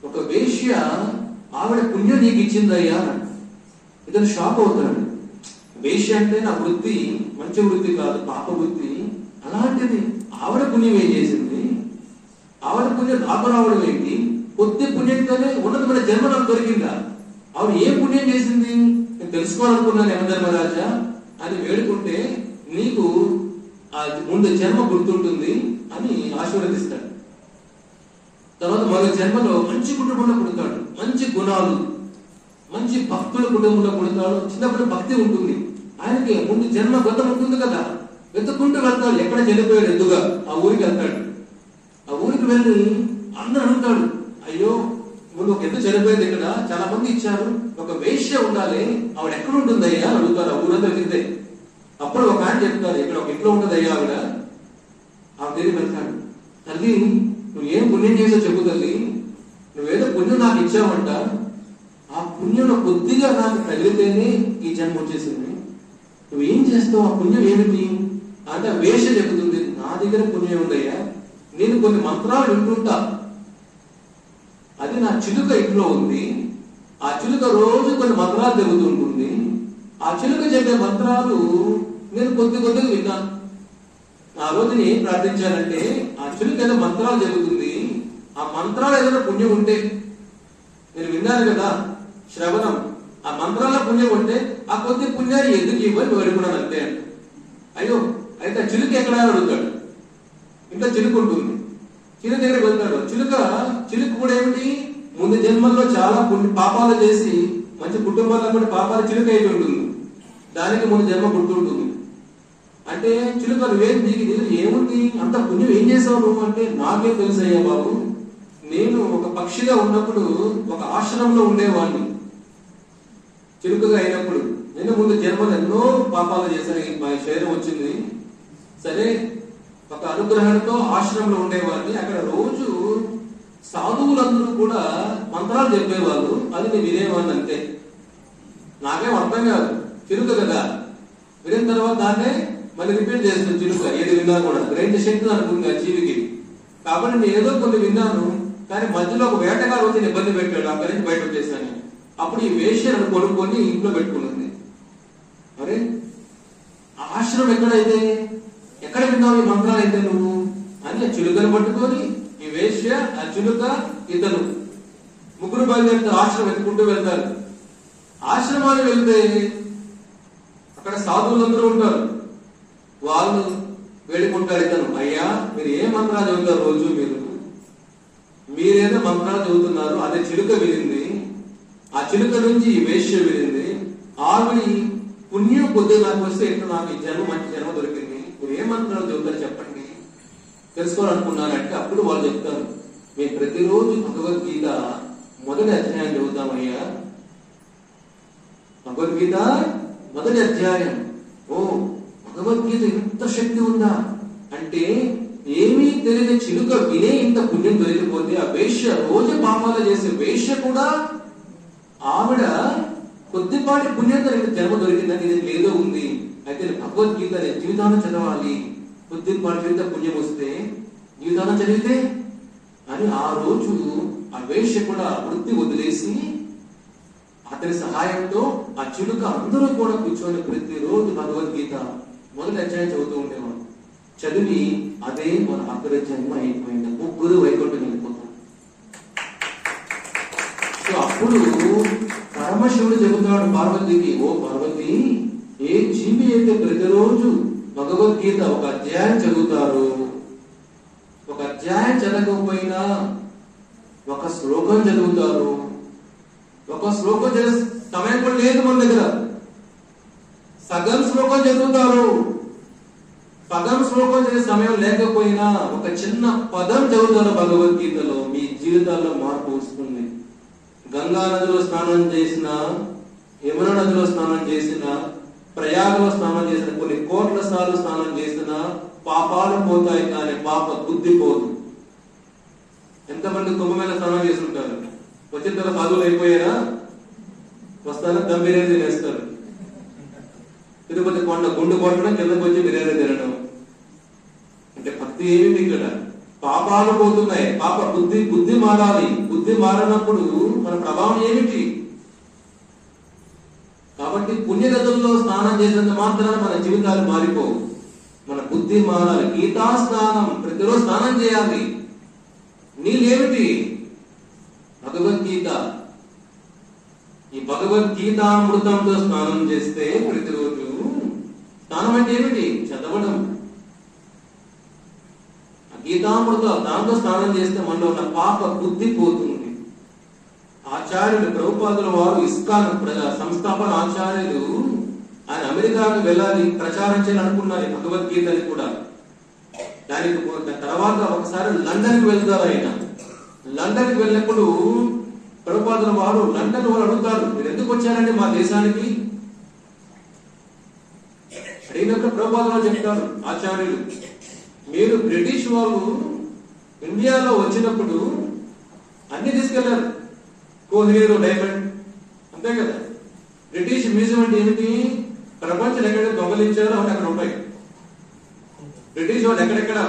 ఒక వేశ్య, ఆవిడ పుణ్యం నీకు ఇచ్చిందయ్యా. ఇతను షాక్ అవుతాడు. వేశ్య అంటే నా వృత్తి మంచి వృత్తి కాదు, పాప వృత్తి. అలాంటిది ఆవిడ పుణ్యం ఏం చేసింది? ఆవిడ పుణ్యం నాకు రావడం ఏంటి? కొద్ది పుణ్యంతోనే ఉన్నతమైన జన్మ నాకు దొరికిందా? ఆవిడ ఏ పుణ్యం చేసింది? నేను తెలుసుకోవాలనుకున్నాను యమధర్మరాజా అని వేడుకుంటే, నీకు ఆ ముందు జన్మ గుర్తుంటుంది అని ఆశీర్వదిస్తాడు. తర్వాత మరో జన్మలో మంచి కుటుంబంలో పుడతాడు, మంచి గుణాలు, మంచి భక్తుల కుటుంబంలో పుడతాడు. చిన్నప్పుడు భక్తి ఉంటుంది ఆయనకి, ముందు జన్మ గతం ఉంటుంది కదా, వెతుక్కుంటూ వెళ్తాడు. ఎక్కడ చనిపోయాడు ఎద్దుగా ఆ ఊరికి వెళ్తాడు. ఆ ఊరికి వెళ్ళి అందరూ అడుగుతాడు, అయ్యో ముందు ఒక ఎద్దు చనిపోయింది, ఇక్కడ చాలా మంది ఇచ్చారు, ఒక వేశ్య ఉండాలి, ఆవిడ ఎక్కడ ఉంటుంది అయ్యా అని అడుగుతారు. ఆ ఊరంతా వెతికితే అప్పుడు ఒక ఆయన చెప్తారు, ఇక్కడ ఒక ఇంట్లో ఉంటుంది అయ్యా ఆవిడ. ఆ దగ్గరికి వెళ్తాడు. తల్లి, నువ్వు ఏం పుణ్యం చేసో చెప్పు తల్లి, నువ్వేదో పుణ్యం నాకు ఇచ్చావంట, ఆ పుణ్యంలో కొద్దిగా నాకు తగిలితేనే ఈ జన్మ వచ్చేసింది, నువ్వేం చేస్తావు? ఆ పుణ్యం ఏమిటి అంటే వేష చెబుతుంది, నా దగ్గర పుణ్యం ఉందయ్యా, నేను కొన్ని మంత్రాలు వింటుంటా, అది నా చిలుక ఇంట్లో ఉంది, ఆ చిలుక రోజు కొన్ని మంత్రాలు చెబుతూ ఉంటుంది, ఆ చిలుక చెప్పే మంత్రాలు నేను కొద్దిగా విన్నాను. ఆ రోజు నేను ఏం ప్రార్థించానంటే, ఆ చిలుక ఏదో మంత్రాలు చెబుతుంది, ఆ మంత్రాలు ఏదైనా పుణ్యం ఉంటే, నేను విన్నాను కదా శ్రవణం, ఆ మంత్రాల పుణ్యం ఉంటే ఆ కొద్ది పుణ్యాన్ని ఎందుకు ఇవ్వని వేడుకున్నాను అంతే అంట. అయ్యో అయితే ఆ చిలుక ఎక్కడ అడుగుతాడు. ఇంకా చిలుక ఉంటుంది, చిలుక దగ్గరికి వెళ్తాడు. చిలుక కూడా ఏమిటి, ముందు జన్మల్లో చాలా పాపాలు చేసి మంచి కుటుంబాల్లో కూడా పాపాలు చిలుక అయిపోయి ఉంటుంది, దానికి ముందు జన్మ గుర్తుంటుంది. అంటే చిలుక నువ్వేం నీకు ఏముంది, అంత పుణ్యం ఏం చేసావు నువ్వు అంటే, నాకే తెలుసయ్యా బాబు, నేను ఒక పక్షిగా ఉన్నప్పుడు ఒక ఆశ్రమంలో ఉండేవాడిని, చిలుకగా అయినప్పుడు నేను ముందు జన్మలు ఎన్నో పాపాలు చేశాను, మా శరీరం వచ్చింది. సరే ఒక అనుగ్రహంతో ఆశ్రమంలో ఉండేవాడిని, అక్కడ రోజు సాధువులందరూ కూడా మంత్రాలు చెప్పేవాళ్ళు, అది నేను వినేవాడిని అంతే. నాకేం అర్థం కాదు, చిలుక కదా. వినిన తర్వాత దాన్నే మళ్ళీ రిపీట్ చేస్తుంది చిలుక, ఏది విన్నా కూడా గ్రహించే శక్తి అనుకుంది ఆ జీవికి. కాబట్టి నేను ఏదో కొన్ని విన్నాను, కానీ మధ్యలో ఒక వేటగాడు వచ్చి ఇబ్బంది పెట్టాడు, అక్కడి నుంచి బయట వచ్చేసాను. అప్పుడు ఈ వేశ్యను కొనుక్కొని ఇంట్లో పెట్టుకున్నది. అరే ఆశ్రమం ఎక్కడైతే, ఎక్కడ విన్నావు ఈ మంత్రాలు అయితే నువ్వు అని ఆ చిలుకను పట్టుకొని ఈ వేశ్య, ఆ చిలుక, ఇతను ముగ్గురు బయలుదేరుతారు. ఆశ్రమం ఎత్తుకుంటూ వెళ్తారు. ఆశ్రమాలు వెళ్తే అక్కడ సాధువులందరూ ఉంటారు. వాళ్ళు వేడుకుంటారు ఇతను, అయ్యా మీరు ఏ మంత్రాలు చదువుతారు రోజు, మీరేదో మంత్రాలు చదువుతున్నారు, అదే చిలుక వినింది, ఆ చిలుక నుంచి ఈ వేశ్య వినింది, ఆవిడ పుణ్యం కొద్దిగా నాకు వస్తే ఎట్లా నాకు ఈ జన్మ మంచి జన్మ దొరికింది, మీరు ఏ మంత్రాలు చదువుతారు చెప్పండి తెలుసుకోవాలనుకున్నారంటే అప్పుడు వాళ్ళు చెప్తారు, మేము ప్రతిరోజు భగవద్గీత మొదటి అధ్యాయం చదువుతామయ్యా. భగవద్గీత మొదటి అధ్యాయం. ఓ భగవద్గీత ఇంత శక్తి ఉందా అంటే ఏమీ తెలియని చిలుక వినే ఇంత పుణ్యం దొరికిపోతే ఆ వేశ్య రోజు పాపాలు చేసే వేశ్య కూడా ఆవిడ కొద్దిపాటి పుణ్యంతో జన్మ దొరికిందని ఇది లేదో ఉంది. అయితే భగవద్గీత జీవితాన్ని చదవాలి, కొద్దిపాటి జీవిత పుణ్యం వస్తే జీవితాన్ని చదివితే అని ఆ రోజు ఆ వేశ్య కూడా వృత్తి వదిలేసి అతని సహాయంతో ఆ చిలుక అందరూ కూడా కూర్చొని ప్రతిరోజు భగవద్గీత మొదటి అధ్యాయం చదువుతూ ఉండేవాడు. చదివి అదే మన అక్కడ జన్మ అయిపోయింది, ముగ్గురు వైకుంఠం వెళ్ళిపోతాం. సో అప్పుడు పరమశివుడు చెబుతున్నాడు పార్వతికి, ఓ పార్వతి, ఏ జీవి అయితే ప్రతిరోజు భగవద్గీత ఒక అధ్యాయం చదువుతారు, ఒక అధ్యాయం చదవకపోయినా ఒక శ్లోకం చదువుతారు, ఒక శ్లోకం చదివే సమయం కూడా లేదు మన దగ్గర, సగం శ్లోకం చదువుతారు, సగం శ్లోకం చదివే సమయం లేకపోయినా ఒక చిన్న పదం చదువుతారు భగవద్గీతలో, మీ జీవితాల్లో మార్పు వస్తుంది. గంగా నదిలో స్నానం చేసిన, యమున నదిలో స్నానం చేసిన, ప్రయాగలో స్నానం చేసిన, కొన్ని కోట్ల సార్లు స్నానం చేసిన పాపాలు పోతాయి కానీ పాప బుద్ధి పోదు. ఎంతమంది కుంభమేళ స్నానం చేస్తుంటారు, వచ్చిన తర్వాత సాధువులు అయిపోయారా, వస్తారా దమ్ బిర్యానీ తినేస్తారు, తిరుపతి కొండ గుండు కొట్టడం, కిందకు వచ్చి బిర్యానీ తినడం. అంటే భక్తి ఏమిటి ఇక్కడ, పాపాలు పోతున్నాయి, పాప బుద్ధి మారాలి. బుద్ధి మారినప్పుడు మన ప్రభావం ఏమిటి? కాబట్టి పుణ్యగతుల్లో స్నానం చేసినంత మాత్రాన మన జీవితాలు మారిపోవు, మన బుద్ధి మారాలి. గీతా స్నానం ప్రతిరోజు స్నానం చేయాలి. నీళ్ళేమిటి? భగవద్గీత. ఈ భగవద్గీతామృతంతో స్నానం చేస్తే ప్రతిరోజు, స్నానం అంటే ఏమిటి? చదవడం. గీతామృతం దాంతో స్నానం చేస్తే మనలో ఉన్న పాప బుద్ధి పోతుంది. ఆచార్యులు ప్రభుపాదుల వారు ఇస్కాన్ సంస్థాపన ఆచార్యులు, ఆయన అమెరికాకు వెళ్ళాలి, ప్రచారం చేయాలనుకున్నారు భగవద్గీతని కూడా. దానికి తర్వాత ఒకసారి లండన్ కి వెళ్తారు. ఆయన లండన్ కి వెళ్ళినప్పుడు ప్రభుపాదుల వారు లండన్ వాళ్ళు అడుగుతారు, మీరు ఎందుకు వచ్చారండి మా దేశానికి? అడిగినప్పుడు ప్రభుపాదుల వారు చెప్తారు, ఆచార్యులు, మీరు బ్రిటిష్ వాళ్ళు ఇండియాలో వచ్చినప్పుడు అన్ని తీసుకెళ్లారు, కోహినూరు డైమండ్, అంతే కదా. బ్రిటిష్ మ్యూజియం అంటే ఏమిటి? ప్రపంచం ఎక్కడ దొంగలించారో అవన్నీ అక్కడ ఉంటాయి. బ్రిటిష్ వాళ్ళు ఎక్కడెక్కడ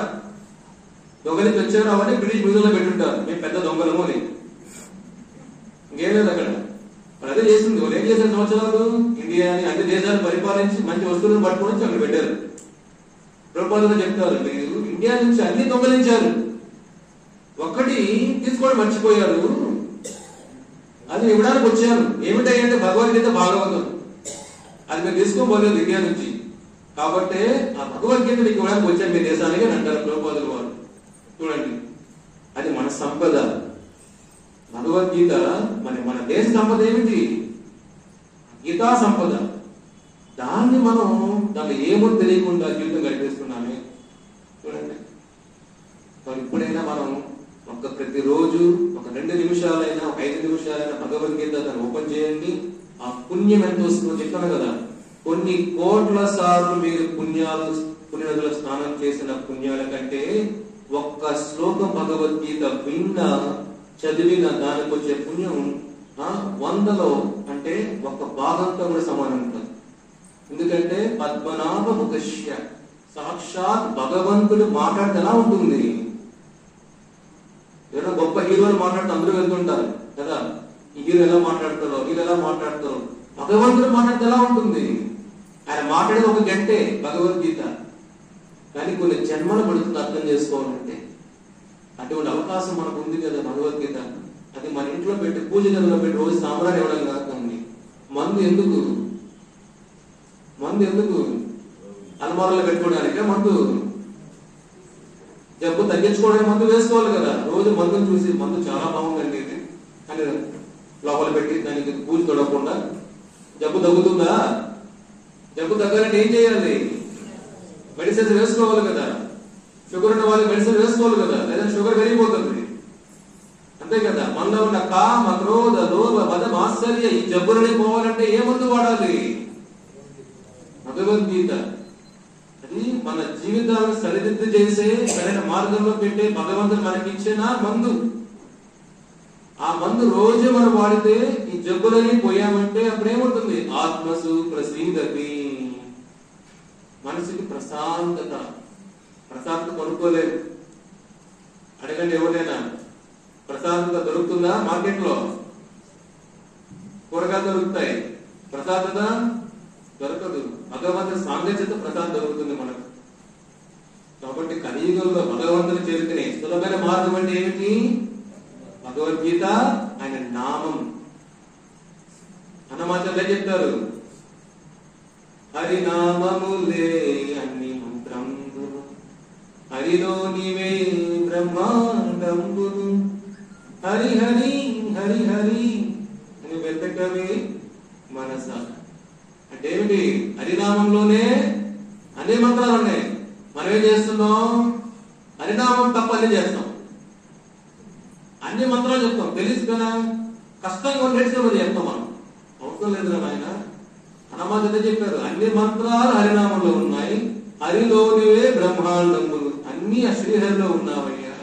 దొంగలించి వచ్చారో అవన్నీ బ్రిటిష్ మ్యూజియంలో పెట్టుంటారు, మేము పెద్ద దొంగలము అని. ఇంకేం లేదు అక్కడ. అదే చేసింది. వాళ్ళు ఏం చేశారు సంవత్సరాలు? ఇండియాని అన్ని దేశాలు పరిపాలించి మంచి వస్తువులను పట్టుకొని అక్కడ పెట్టారు. ప్రభుపాదులు చెప్తారు, మీరు ఇండియా నుంచి అన్ని దొంగలించారు, ఒక్కటి తీసుకోవడం మర్చిపోయారు, అది ఇవ్వడానికి వచ్చారు. ఏమిటంటే భగవద్గీత, భాగవతం. అది మీరు తీసుకోబోలేదు ఇండియా నుంచి, కాబట్టి ఆ భగవద్గీత మీకు ఇవ్వడానికి వచ్చారు మీ దేశానికి అని అంటారు ప్రభుపాదులు వారు. చూడండి, అది మన సంపద. భగవద్గీత మన దేశ సంపద ఏమిటి? గీతా సంపద. దాన్ని మనం దాన్ని ఏమో తెలియకుండా జీవితం గడిపేస్తున్నామే. చూడండి, ఇప్పుడైనా మనం ప్రతిరోజు ఒక 2 నిమిషాలైనా, ఒక 5 నిమిషాలైనా భగవద్గీత దాన్ని ఓపెన్ చేయండి. ఆ పుణ్యం ఎంత వస్తుందో చెప్తాను కదా. కొన్ని కోట్ల సార్లు మీరు పుణ్యనదుల స్నానం చేసిన పుణ్యాల కంటే ఒక్క శ్లోకం భగవద్గీత విన్నా, చదివిన దానికి వచ్చే పుణ్యం 100లో అంటే ఒక భాగంతో కూడా సమానం ఉంటుంది. ఎందుకంటే పద్మనాభ ముఖశ్య, సాక్షాత్ భగవంతుడు మాట్లాడితే ఎలా ఉంటుంది? ఏదో గొప్ప హీరోలు మాట్లాడుతూ అందరూ వెళ్తుంటారు కదా, ఈ హీరో ఎలా మాట్లాడతారో, వీళ్ళు ఎలా మాట్లాడతారో. భగవంతుడు మాట్లాడితే ఎలా ఉంటుంది? ఆయన మాట్లాడేది ఒక గంటే భగవద్గీత, కానీ కొన్ని జన్మలు పడుతుంది అర్థం చేసుకోవాలంటే. అటువంటి అవకాశం మనకు ఉంది కదా భగవద్గీత. అది మన ఇంట్లో పెట్టి, పూజ గదిలో పెట్టి రోజు సాంబ్రాన్ని ఇవ్వడం కాదండి. మందు ఎందుకు అలమారాలో పెట్టుకోవడానికే మందు? జబ్బు తగ్గించుకోవడానికి మందు వేసుకోవాలి కదా. రోజు మందుని చూసి మందు చాలా బాగుందండి ఇది అని లోపల పెట్టి దానికి పూజ తొడవకుండా జబ్బు తగ్గుతుందా? జబ్బు తగ్గాలంటే ఏం చేయాలి? మెడిసిన్స్ వేసుకోవాలి కదా. షుగర్ ఉన్న వాళ్ళకి మెడిసిన్ వేసుకోవాలి కదా, లేదా షుగర్ పెరిగిపోతుంది. అంతే కదా. మనలో ఉన్న కామ, క్రోధ, లోభ, మద, మాత్సర్య ఈ జబ్బులని పోవాలంటే ఏ మందు వాడాలి? భగవద్గీత. అది మన జీవితాలను సరిదిద్దు చేసే, సరైన మార్గంలో పెట్టే భగవంతుడు మనకి ఇచ్చిన మందు. ఆ మందు రోజు మనం వాడితే ఈ జబ్బులని పోయామంటే అప్పుడేముంటుంది? ఆత్మసు ప్రసీదతి, మనసుకి ప్రశాంతత. ప్రశాంతత కొనుక్కోలేదు. అడగండి ఎవరైనా, ప్రశాంతత దొరుకుతుందా? మార్కెట్ లో కూరగాయలు దొరుకుతాయి, ప్రశాంతత దొరకదు. భగవంతుని సాంగత్యత ప్రశాంతత దొరుకుతుంది మనకు. కాబట్టి కలియుగంలో భగవంతుని చేరుకునే సులభమైన మార్గం అంటే ఏమిటి? భగవద్గీత, ఆయన నామం. అన్నమాచార్య చెప్తారు, హరినామములే అన్ని మంత్రంబులు, హరిలో నీవే బ్రహ్మాండంబులు, హరి హరి హరి హరి అని వెతకవే మనస. అంటే ఏమిటి? హరినామంలోనే అన్ని మంత్రాలు ఉన్నాయి. మనం ఏం చేస్తున్నాం? హరినామం తప్ప అన్ని చేస్తాం, అన్ని మంత్రాలు చెప్తాం. తెలుసు కదా, కష్టంగా ఉండేది చెప్తాం మనం. అవసరం లేదు కదా ఆయన. హనుమాన్ చెప్పారు, అన్ని మంత్రాలు హరినామంలో ఉన్నాయి, హరిలోనివే బ్రహ్మాండములు, అన్ని ఆ శ్రీహరిలో ఉన్నావయ్యా.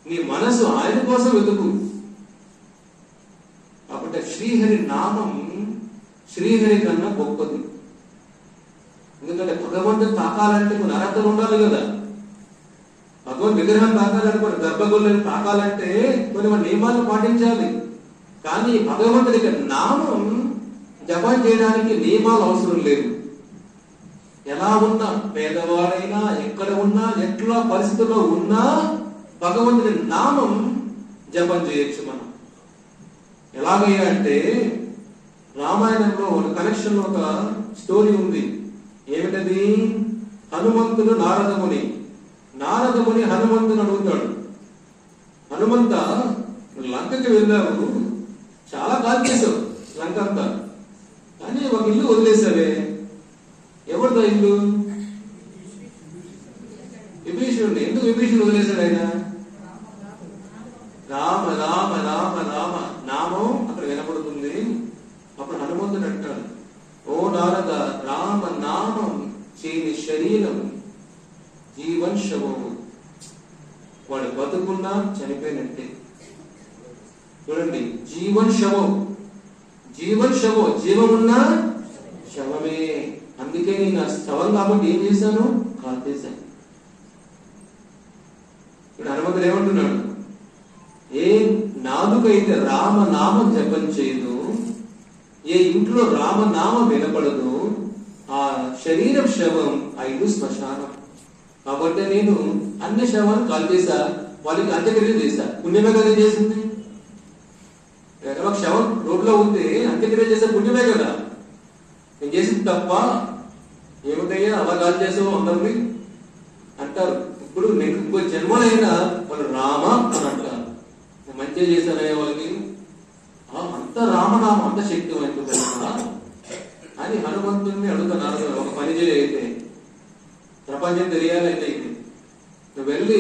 నీ మనసు ఆయన కోసం వెతుకు. కాబట్టి శ్రీహరి నామం శ్రీహరి కన్నా గొప్పది. ఎందుకంటే భగవంతుని తాకాలంటే కొన్ని అర్హతలు ఉండాలి కదా. భగవంతు విగ్రహం తాకాలంటే, కొన్ని గర్భగుళ్ళని తాకాలంటే కొన్ని మన నియమాలు పాటించాలి. కానీ భగవంతుడికి నామం జపం చేయడానికి నియమాలు అవసరం లేదు. ఎలా ఉన్నా, పేదవాడైనా, ఎక్కడ ఉన్నా, ఎట్లా పరిస్థితుల్లో ఉన్నా భగవంతుడి నామం జపం చేయొచ్చు మనం. ఎలాగయ్యా అంటే, రామాయణంలో ఒక కనెక్షన్ లో ఒక స్టోరీ ఉంది. ఏమిటది? హనుమంతుడు నారదముని. నారదముని హనుమంతుని అడుగుతాడు, హనుమంత లంకకి వెళ్ళావు, చాలా కాల్ చేసావు లంక అంతా, కానీ ఒక ఇల్లు వదిలేసావే, ఎవరిదా ఇల్లు? విభీషణుడు. ఎందుకు విభీషణుడు వదిలేశాడు ఆయన? రామ రామ రామ రామ నామం అక్కడ వినపడుతుంది. అప్పుడు హనుమంతుడు అంటాడు, ఓ నారద, రామ నామం చేని శరీరం జీవన్ శవము. వాడు బతుకున్నా చనిపోయినట్టే. చూడండి, జీవన్ శవం, జీవన్ శవం, జీవమున్నా శవమే. అందుకే నేను ఆ శవం కాబట్టి ఏం చేశాను? కాల్చేశాను. ఇప్పుడు హనుమంతుడు ఏమంటున్నాడు? ఏ నాలుకైతే రామనామం జపం చేయదు, ఏ ఇంట్లో రామనామం వినపడదు, ఆ శరీరం శవం, ఆ ఇల్లు శ్మశానం. కాబట్టి నేను అన్ని శవాలు కాల్చేసా, వాళ్ళకి అంత్యక్రియ చేశా. పుణ్యమే కదా చేసింది. ఒక శవం రోడ్లో ఉంటే అంత్యక్రియ చేసే పుణ్యమే కదా. నేను చేసింది తప్ప ఏమిటయ్యా అలా కాల్ చేసావు అందరినీ అంటారు. ఇప్పుడు నేను ఇంకో జన్మలైనా వాళ్ళు రామ అని అంటారు. నేను మంచిగా చేశానయ్యా వాళ్ళకి, అంత రామనామం అంత శక్తివంతుడు అని హనుమంతుడిని అడుగుతున్నారు. ఒక పని చేయైతే ప్రపంచం తెలియాలంటే ఇది, నువ్వు వెళ్ళి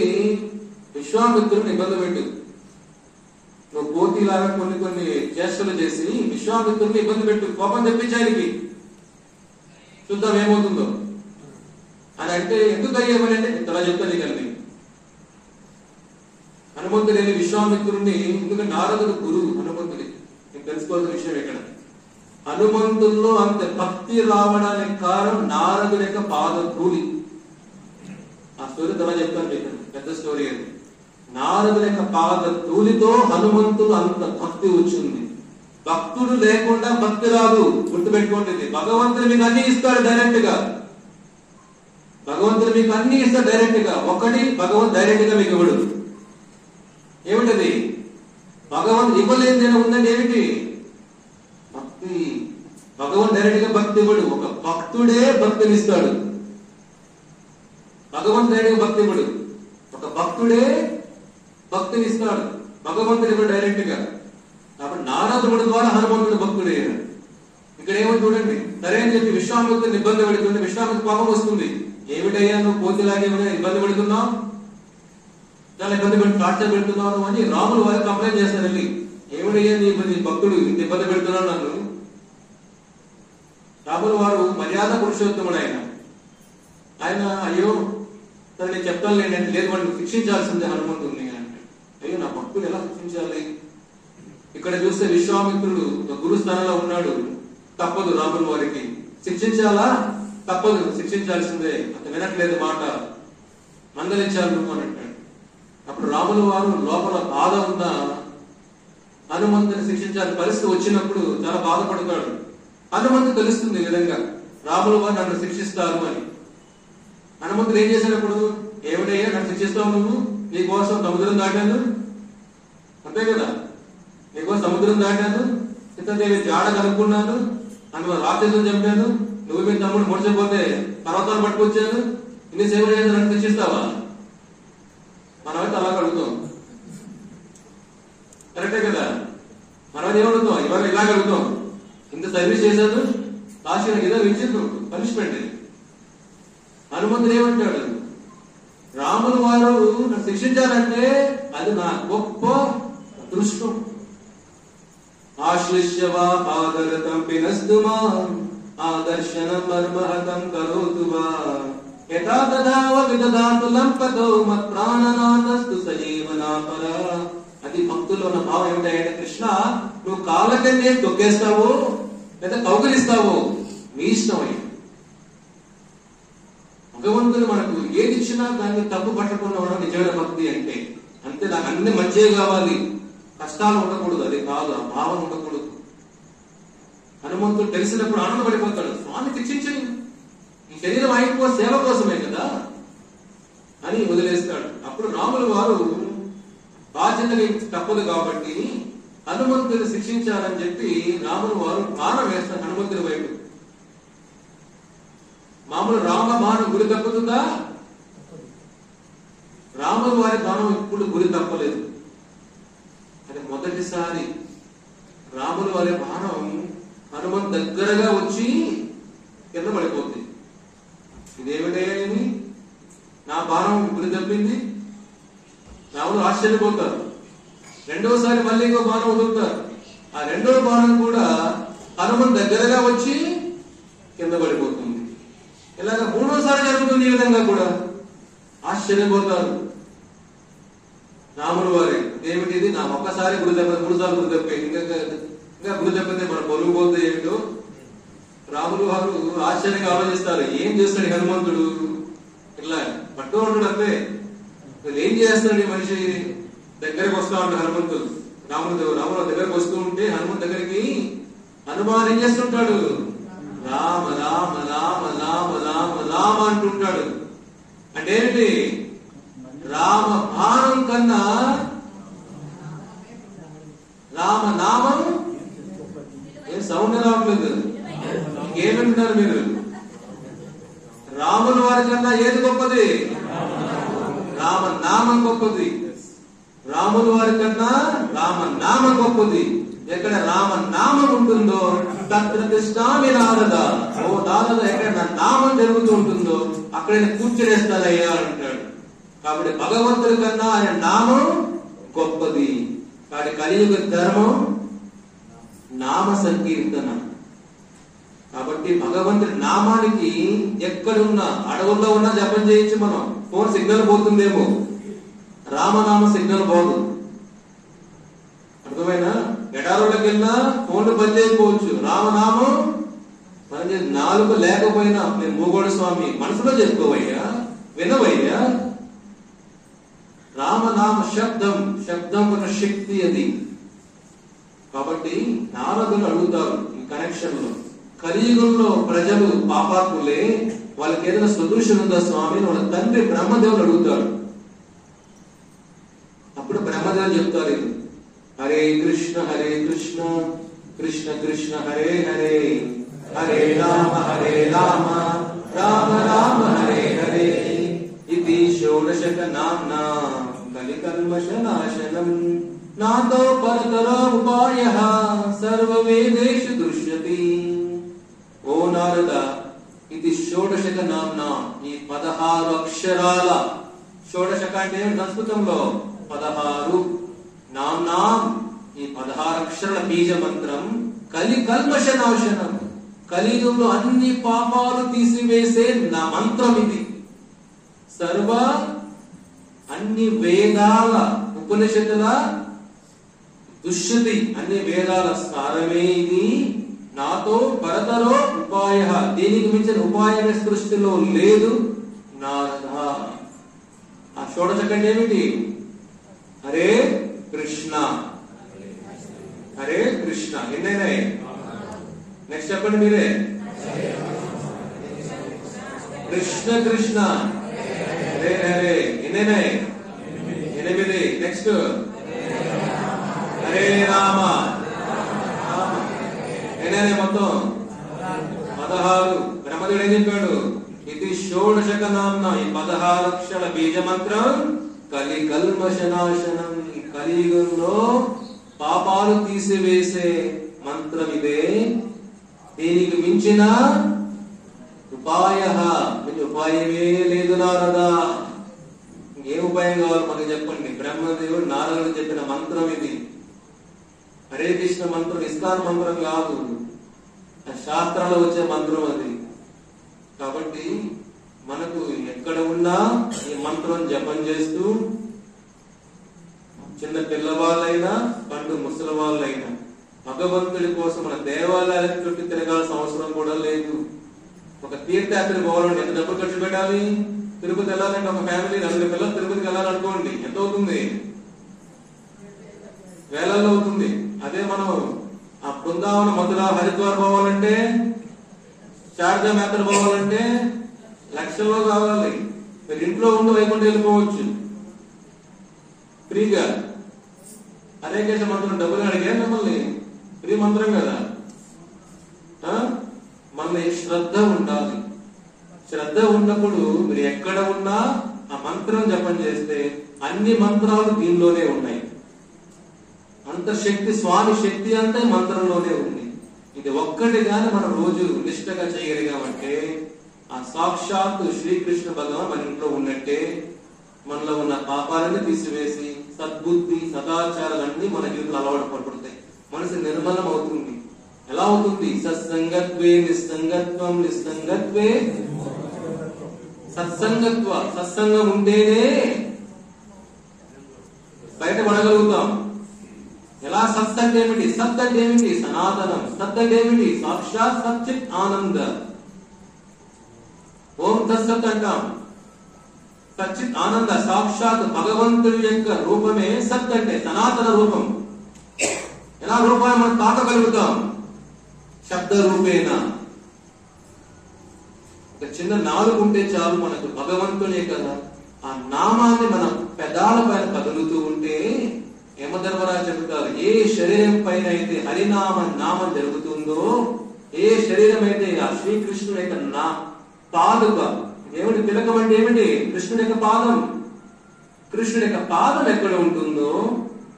విశ్వామిత్రుడిని ఇబ్బంది పెట్టు. నువ్వు కోతిలాగా కొన్ని చేష్టలు చేసి విశ్వామిత్రుడిని ఇబ్బంది పెట్టు, కోపం తెప్పించానికి, చూద్దాం ఏమవుతుందో అని అంటే. ఎందుకు అయ్యేమని అంటే ఇంతలా చెప్తాను కలిపి. హనుమంతుడు వెళ్ళి విశ్వామిత్రుడిని, ఎందుకంటే నారదుడు గురువు హనుమంతుడి, నీకు తెలుసుకోవాల్సిన విషయం ఇక్కడ. హనుమంతుల్లో అంత భక్తి రావడానికి కారణం నారదుడి యొక్క పాదధూళి. ఆ స్టోరీ తలా చెప్తాను మీకు, పెద్ద స్టోరీ అది. నారదుల యొక్క పాద ధూళితో హనుమంతుడు అంత భక్తి వచ్చింది. భక్తుడు లేకుండా భక్తి రాదు, గుర్తుపెట్టుకోండి. భగవంతుడు మీకు అన్ని ఇస్తాడు డైరెక్ట్ గా. భగవంతుడు మీకు అన్ని ఇస్తాడు డైరెక్ట్ గా. ఒకటి భగవంతుడు డైరెక్ట్ గా మీకు ఇవ్వడు. ఏమిటది? భగవంతుడు ఇవ్వలేని ఉందండి. ఏమిటి? భక్తి. భగవంతుడు డైరెక్ట్ గా భక్తి ఇవ్వడు. ఒక భక్తుడే భక్తిని ఇస్తాడు. భగవంతుడు డైరెక్ట్ గా భక్తి ఇవ్వడు. ఒక భక్తుడే భక్తిని ఇస్తాడు. భగవంతుడు ఇవ్వడు డైరెక్ట్ గా. కాబట్టి నారదుడి ద్వారా హనుమంతుడు భక్తుడే. ఇక్కడ ఏమో చూడండి, సరే అని చెప్పి విశ్వామిత్రుని ఇబ్బంది పెడుతుంది. విశ్వామిత్ర పాపం వస్తుంది. ఏమిటయ్యా నువ్వు పోతేలాగే ఇబ్బంది పెడుతున్నావు, చాలా ఇబ్బంది పెట్టి టార్చర్ పెడుతున్నావు అని రాములు వారికి కంప్లైంట్ చేస్తారు. వెళ్ళి ఏమిటయ్యా నీ భక్తుడు ఇంత ఇబ్బంది పెడుతున్నాడు నన్ను. రాములు వారు మర్యాద పురుషోత్తముడు. ఆయన అయ్యో సరే నేను చెప్తాను లేండి, లేదు వాడిని శిక్షించాల్సిందే హనుమంతుడిని అంటే. అయ్యో నా భక్తుడు ఎలా శిక్షించాలి? ఇక్కడ చూస్తే విశ్వామిత్రుడు గురుస్థానంలో ఉన్నాడు. తప్పదు రాముల వారికి శిక్షించాలా, తప్పదు, శిక్షించాల్సిందే. అతను వినట్లేదు మాట, మందలించాలి నువ్వు అని అంటాడు. అప్పుడు రాముల వారు లోపల బాధ ఉన్న హనుమంతుని శిక్షించాల్సిన పరిస్థితి వచ్చినప్పుడు చాలా బాధపడతాడు. హనుమంతు తెలుస్తుంది ఈ విధంగా రాముల వారు నన్ను శిక్షిస్తారు అని. హనుమంతుడు ఏం చేసినప్పుడు, ఏమిటయ్యా నన్ను శిక్షిస్తావు నువ్వు, నీకోసం సముద్రం దాటాను, అంతే కదా, నీకోసం సముద్రం దాటాను, సీతాదేవి జాడ కనుక్కున్నాను, అందులో రాక్షసులు చంపాను, నువ్వు మీ తమ్ముడు ముడిచిపోతే పర్వతాలు పట్టుకొచ్చాను, ఇన్ని సేవలు చేసి నన్ను శిక్షిస్తావా? మనమైతే అలా అడుగుతాం, కరెక్టే కదా. మనమైతే ఏమడుగుతాం, ఇవాళ ఇలాగ అడుగుతాం, ఇంత సర్వీస్ చేశాను, లాస్ట్ నాకు ఏదో ఇచ్చింది పనిష్మెంట్. హనుమంతుడు ఏమంటాడు, రాములు వారు నన్ను శిక్షించాలంటే అది నా గొప్ప దృష్టం. ఆశ్లిష్యవా ఆదరతం పినస్తుమా ఆదర్శన మర్మహతం కరోతువా యథా తథావ విదధాతు లంపతో మత్ ప్రాణనాథస్తు సజీవనాపర. అది భక్తుల్లో ఉన్న భావం ఏమిటంటే, కృష్ణ నువ్వు కాళ్ళకన్నే తొక్కేస్తావు లేదా కౌకలిస్తావు, మీ ఇష్టం అయ్యి. భగవంతుడు మనకు ఏది ఇచ్చినా దాన్ని తప్పు పట్టకుండా ఉండడం నిజమైన భక్తి అంటే. అంతే, నాకు అన్ని మంచిగా కావాలి, కష్టాలు ఉండకూడదు, అది కాదు, ఆ భావం ఉండకూడదు. హనుమంతుడు తెలిసినప్పుడు ఆనందపడిపోతాడు, స్వామి శిక్షించని, ఈ శరీరం అయిపో సేవ కోసమే కదా అని వదిలేస్తాడు. అప్పుడు రాముల వారు బాధ్యతని తప్పదు కాబట్టి హనుమంతుడిని శిక్షించాలని చెప్పి రాముల వారు బాణం వేస్తాడు హనుమంతుడి వైపు. మామూలు రామ బాణం గురి తప్పుతుందా? రాముల వారి బాణం ఇప్పుడు గురి తప్పలేదు. అది మొదటిసారి రాముల వారి బాణం హనుమంతు దగ్గరగా వచ్చి కింద పడిపోతుంది. ఇదేమిటేమి, నా బాణం గురి తప్పింది. రాములు ఆశ్చర్యపోతారు. రెండోసారి మళ్ళీ ఇంకో బాణం వదులుతారు. ఆ రెండో బాణం కూడా హనుమంతు దగ్గరగా వచ్చి కింద పడిపోతుంది. ఇలాగ మూడోసారి జరుగుతుంది. ఈ విధంగా కూడా ఆశ్చర్యపోతారు రాములు వారి. ఏమిటిది, నా ఒక్కసారి గురి తప్ప, 3 సార్లు గురి తప్పే, ఇంకా గురి తప్పితే మన పొరుగు పోతే ఏమిటో. రాములు వారు ఆశ్చర్యంగా ఆలోచిస్తారు, ఏం చేస్తాడు హనుమంతుడు, ఇట్లా పట్టు ఉంటాడు అంతే, ఏం చేస్తాడు ఈ మనిషి. దగ్గరకు వస్తా ఉంటాడు హనుమంతుడు. రాముల దగ్గరకు వస్తూ ఉంటే హనుమంతు దగ్గరికి హనుమాన్ ఏం చేస్తుంటాడు, రామ రామ రామ రామ రామ రామ అంటుంటాడు. అంటే ఏంటి, రామ బాణం కన్నా రామ నామం ఏం సౌండ్ రావట్లేదు. ఏమంటున్నారు మీరు? రాముల వారి కన్నా ఏది గొప్పది? రామ నామం గొప్పది. రాముల వారి కన్నా రామ నామం గొప్పది. ఎక్కడ రామ నామం ఉంటుందో తత్ర తిష్టామి నారద. ఓ నారద, ఎక్కడ నా నామం జరుగుతూ ఉంటుందో అక్కడ నేను కూర్చునేస్తానయ్యా అంటాడు. కాబట్టి భగవంతుడి కన్నా ఆయన నామం గొప్పది. కాబట్టి కలియుగ ధర్మం నామ సంకీర్తన. కాబట్టి భగవంతుడి నామానికి ఎక్కడున్నా, అడవుల్లో ఉన్నా జపం చేయొచ్చు. మనం ఫోన్ సిగ్నల్ పోతుందేమో, రామనామ సిగ్నల్ పోదు. అర్థమైనా? ఎడారులకు వెళ్ళినా ఫోన్లు పనిచేయకపోవచ్చు, రామనామం పనిచేసి. నాలుగు లేకపోయినా నేను మూగోడు స్వామి మనసులో చెప్పుకోవయ్యా, వినవయ్యా. రామ నామ శబ్దం ఒక శక్తి అది. కాబట్టి నారదులు అడుగుతారు ఈ కనెక్షన్ లో, కలియుగంలో ప్రజలు పాపాత్ములే, వాళ్ళకి ఏదైనా సొల్యూషన్ ఉందా స్వామి వాళ్ళ తండ్రి బ్రహ్మదేవుడు అడుగుతాడు. అప్పుడు బ్రహ్మదేవుడు చెప్తారు, హరే కృష్ణ కృష్ణ కృష్ణ హరే హరే, హరే రామ రామ రామ హరే హరే, ఇది షోడశక నామ్నా కలికల్మషనాశనం, నాతో పరతరో ఉపాయః సర్వవేదేషు దృశ్యతి. ఓ నారద, ఇది షోడశక నామ్నా, ఈ 16 అక్షరాల, షోడశక అంటే సంస్కృతంలో 16, నామ్నా ఈ 16 అక్షరాల బీజ మంత్రం, కలికల్మషనాశనం, కలియుగంలో అన్ని పాపాలు తీసివేసే నా మంత్రం ఇది. అన్ని వేదాల ఉపనిషత్తుల దుష్యతి, అన్ని వేదాల సారమే ఇది. నాతో పరతరో ఉపాయ, దీనికి మించిన ఉపాయమే సృష్టిలో లేదు నారద. ఆ షోడశక అంటే ఏమిటి? హరే కృష్ణ హరే కృష్ణ. ఎన్నైనాయి? నెక్స్ట్ చెప్పండి మీరే. కృష్ణ కృష్ణ హరే హరే. ఎన్నైనాయి? 8. నెక్స్ట్ హరే రామ. ఎన్నైనాయి మొత్తం? 16. బ్రహ్మదేవుడు ఏం చెప్పాడు? ఇది షోడశక నామ్న, ఈ 16 అక్షర బీజ మంత్రం కలికల్మషనాశనం, ఈ కలియుగంలో పాపాలు తీసివేసే మంత్రం ఇదే. దీనికి మించిన ఉపాయమే లేదు నారద. ఏ ఉపాయం కావాలి మనకు చెప్పండి? బ్రహ్మదేవుడు నారదుడు చెప్పిన మంత్రం ఇది. హరే కృష్ణ మంత్రం ఇస్కాన్ మంత్రం కాదు, శాస్త్రాల్లో వచ్చే మంత్రం అది. కాబట్టి మనకు ఎక్కడ ఉన్నా ఈ మంత్రం జపం చేస్తూ, చిన్న పిల్లవాళ్ళైనా పండు ముసలి వాళ్ళైనా భగవంతుడి కోసం మన దేవాలయాల చుట్టూ తిరగాల్సిన అవసరం కూడా లేదు. ఒక తీర్థయాత్ర పోవాలంటే ఎంత డబ్బులు ఖర్చు పెట్టాలి? తిరుపతి వెళ్ళాలంటే ఒక ఫ్యామిలీ 2 పిల్లలు తిరుపతికి వెళ్ళాలనుకోండి, ఎంత అవుతుంది? వేలల్లో అవుతుంది. అదే మనం ఆ బృందావన మధుర హరిద్వార్ పోవాలంటే, చార్ధామ్ యాత్ర పోవాలంటే లక్షల్లో కావాలి. మీరు ఇంట్లో ఉండి వైకుంఠం వెళ్ళిపోవచ్చు ఫ్రీగా. హరే కృష్ణ మంత్రం డబ్బులు అడిగా మిమ్మల్ని, ఫ్రీ మంత్రం కదా. మళ్ళీ శ్రద్ధ ఉండాలి. శ్రద్ధ ఉన్నప్పుడు మీరు ఎక్కడ ఉన్నా ఆ మంత్రం జపం చేస్తే అన్ని మంత్రాలు దీనిలోనే ఉన్నాయి. అంత శక్తి, స్వామి శక్తి అంతా మంత్రంలోనే ఉంది. ఇది ఒక్కటి గాని మనం రోజు నిష్ఠగా చేయగలిగామంటే ఆ సాక్షాత్తు శ్రీకృష్ణ భగవాన్ మన ఇంట్లో ఉన్నట్టే. మనలో ఉన్న పాపాలన్నీ తీసివేసి సద్బుద్ధి సదాచారాలన్నీ మన జీవితంలో అలవాటు పడుతాయి. మనసు నిర్మలం అవుతుంది. ఎలా అవుతుంది? సత్సంగత్వే నిస్సంగత్వం, నిస్సంగత్వే సత్సంగత్వ. సత్సంగం ఉంటేనే బయట పడగలుగుతాం. ఎలా? సత్ అంటే ఏమిటి? సత్ అంటే ఏమిటి? సనాతనం. సత్ అంటే ఏమిటి? సాక్షాత్ సచ్చిత్ ఆనంద. ఓం తత్సత్ అంటాం. సచ్చిత్ ఆనంద సాక్షాత్ భగవంతుడి యొక్క రూపమే సత్ అంటే, సనాతన రూపం. ఎలా రూపాన్ని మనం తాకగలుగుతాం? శబ్ద రూపేణ. ఒక చిన్న నాలుగు ఉంటే చాలు మనకు భగవంతునే కదా. ఆ నామాన్ని మనం పెదాల పైన కదులుతూ ఉంటే యమధర్మరాజు చెబుతారు, ఏ శరీరం పైన అయితే నామం జరుగుతుందో, ఏ శరీరం అయితే ఆ శ్రీకృష్ణుడి యొక్క నా పాదుక, ఏమిటి తిలకం అంటే ఏమిటి? కృష్ణుడి యొక్క పాదం. కృష్ణుడి యొక్క పాదం ఎక్కడ ఉంటుందో,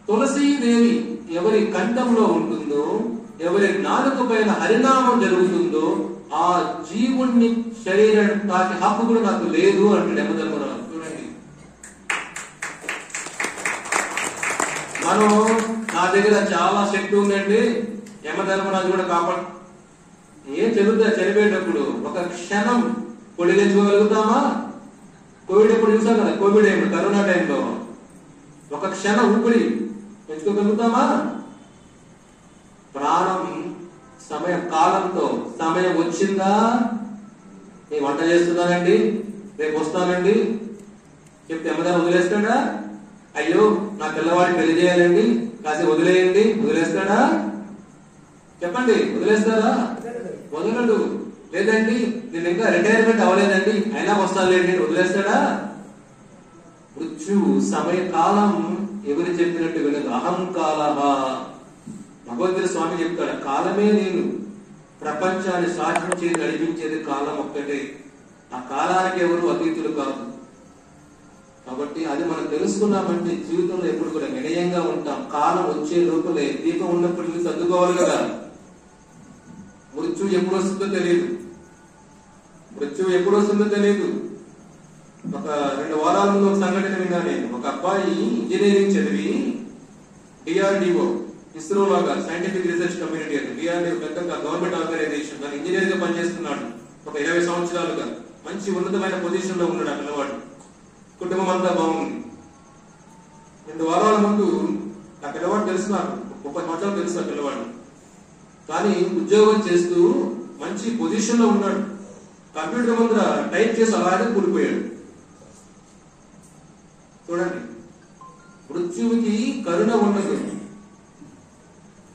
తులసీదేవి ఎవరి కంఠంలో ఉంటుందో, ఎవరి నాలుక పైన హరినామం జరుగుతుందో, ఆ జీవుణ్ణి శరీరం తాకి హక్కు కూడా నాకు లేదు అంటాడు యమధర్మరాజు. చూడండి, మనం నా దగ్గర చాలా శక్తి ఉందండి, యమధర్మరాజు కూడా కాపాడు. ఏం చనిపోయేటప్పుడు ఒక క్షణం పొడిగించుకోగలుగుతామా? కోవిడ్ ఎప్పుడు చూసాం కదా, కోవిడ్ ఏమిటి, కరోనా టైంలో ఒక క్షణం ఊపిరి పెంచుకోగలుగుతామా? ప్రాణం కాలంతో సమయం వచ్చిందా? నేను వంట చేస్తున్నానండి, రేపు వస్తానండి చెప్తే యమధర్మ వదిలేస్తాడా? అయ్యో నా పిల్లవాడికి పెళ్లి చేయాలండి, కాసేపు వదిలేయండి, వదిలేస్తాడా? చెప్పండి, వదిలేస్తారా? వదలడు. లేదండి నేను ఇంకా రిటైర్మెంట్ అవ్వలేదండి అయినా వస్తానులేండి, వదిలేస్తాడా? మృత్యువు సమయకాలం ఎవరు చెప్పినట్టు వినదు. అహంకాల. భగవంతుడి స్వామి చెప్తాడు, కాలమే నేను ప్రపంచాన్ని సాధ్యం చేసి నడిపించేది కాలం ఒక్కటే. ఆ కాలానికి ఎవరు అతీతులు కాదు. కాబట్టి అది మనం తెలుసుకున్నామంటే జీవితంలో ఎప్పుడు కూడా వినయంగా ఉంటాం. కాలం వచ్చే లోపలే దీపం ఉన్నప్పటికీ సర్దుకోవాలి కదా. మృత్యువు ఎప్పుడు వస్తుందో తెలియదు. మృత్యువు ఎప్పుడు వస్తుందో తెలియదు. ఒక 2 వారాల ముందు ఒక సంఘటన విన్నా నేను. ఒక అబ్బాయి ఇంజనీరింగ్ చదివి డిఆర్డిఓ, ఇస్రో లాగా సైంటిఫిక్ రీసెర్చ్ కమ్యూనిటీ అని, డిఆర్డిఓ పెద్ద గవర్నమెంట్ ఆర్గనైజేషన్ దాని ఇంజనీర్ గా పనిచేస్తున్నాడు. ఒక 20 సంవత్సరాలుగా మంచి ఉన్నతమైన పొజిషన్ లో ఉన్నాడు. ఆ పిల్లవాడు కుటుంబం అంతా బాగుంది. 2 వారాల ముందు ఆ పిల్లవాడు తెలుసు, నాకు 30 సంవత్సరాలు తెలుసు ఆ పిల్లవాడు. కానీ ఉద్యోగం చేస్తూ మంచి పొజిషన్ లో ఉన్నాడు. కంప్యూటర్ ముందర టైప్ చేసి అలాగే కూలిపోయాడు. చూడండి, మృత్యువుకి కరుణ ఉండదు,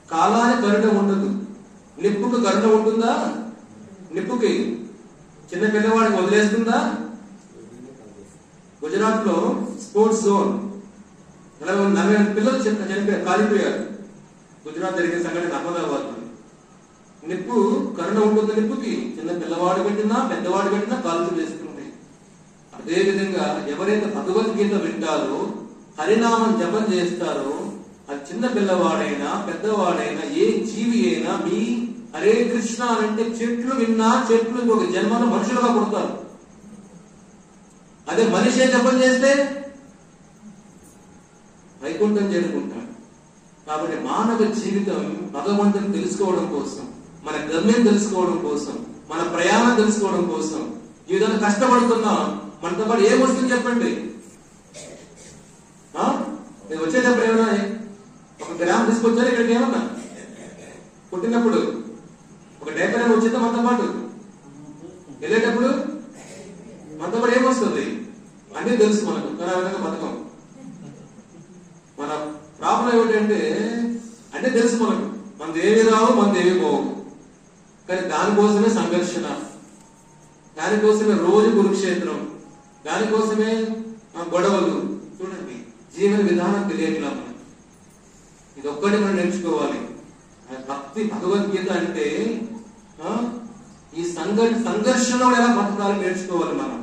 కాలానికి కరుణ ఉండదు. నిప్పుకు కరుణ ఉంటుందా? నిప్పుకి చిన్న పిల్లవాడికి వదిలేస్తుందా? గుజరాత్ లో స్పోర్ట్స్ జోన్ 40 పిల్లలు చనిపోయారు, కాలిపోయారు. గుజరాత్ జరిగిన సంఘటన అహ్మదాబాద్ లో. నిప్పు కరుణ ఉంటుంది. నిప్పుకి చిన్న పిల్లవాడు పెట్టినా పెద్దవాడు పెట్టినా కాల్చి వేస్తుంది. అదే విధంగా ఎవరైతే భగవద్గీత వింటారో, హరినామం జపం చేస్తారో, అది చిన్న పిల్లవాడైనా పెద్దవాడైనా ఏ జీవి అయినా, మీ హరే కృష్ణ అంటే చెట్లు విన్నా చెట్లు ఇంకొక జన్మలో మనుషులుగా పుడతారు. అదే మనిషే జపం చేస్తే వైకుంఠం చేరుకుంటాడు. కాబట్టి మానవ జీవితం భగవంతుని తెలుసుకోవడం కోసం, మన గమ్యం తెలుసుకోవడం కోసం, మన ప్రయాణం తెలుసుకోవడం కోసం జీవితాన్ని కష్టపడుతున్నాం. మనతో పాటు ఏమొస్తుంది చెప్పండి? నేను వచ్చేటప్పుడు ఏమన్నా ఒక గ్రామం తీసుకొచ్చారు ఇక్కడికి, ఏమన్నా పుట్టినప్పుడు ఒక డేపర్ వచ్చిందా మనతో పాటు? వెళ్ళేటప్పుడు మనతో పాటు ఏమొస్తుంది? అన్నీ తెలుసు మనకు, కానీ ఆ విధంగా బతకం. మన ప్రాబ్లం ఏమిటంటే అన్నీ తెలుసు మనకు, మనది ఏమి రావు, మనది ఏమి పోవు. కానీ దానికోసమే సంఘర్షణ, దానికోసమే రోజు కురుక్షేత్రం, దానికోసమే గొడవలు. చూడండి, జీవన విధానం తెలియట్లా మనం. ఇది ఒక్కటి మనం నేర్చుకోవాలి. భక్తి భగవద్గీత అంటే ఈ సంఘర్షణలో ఎలా బతకాలి నేర్చుకోవాలి మనం.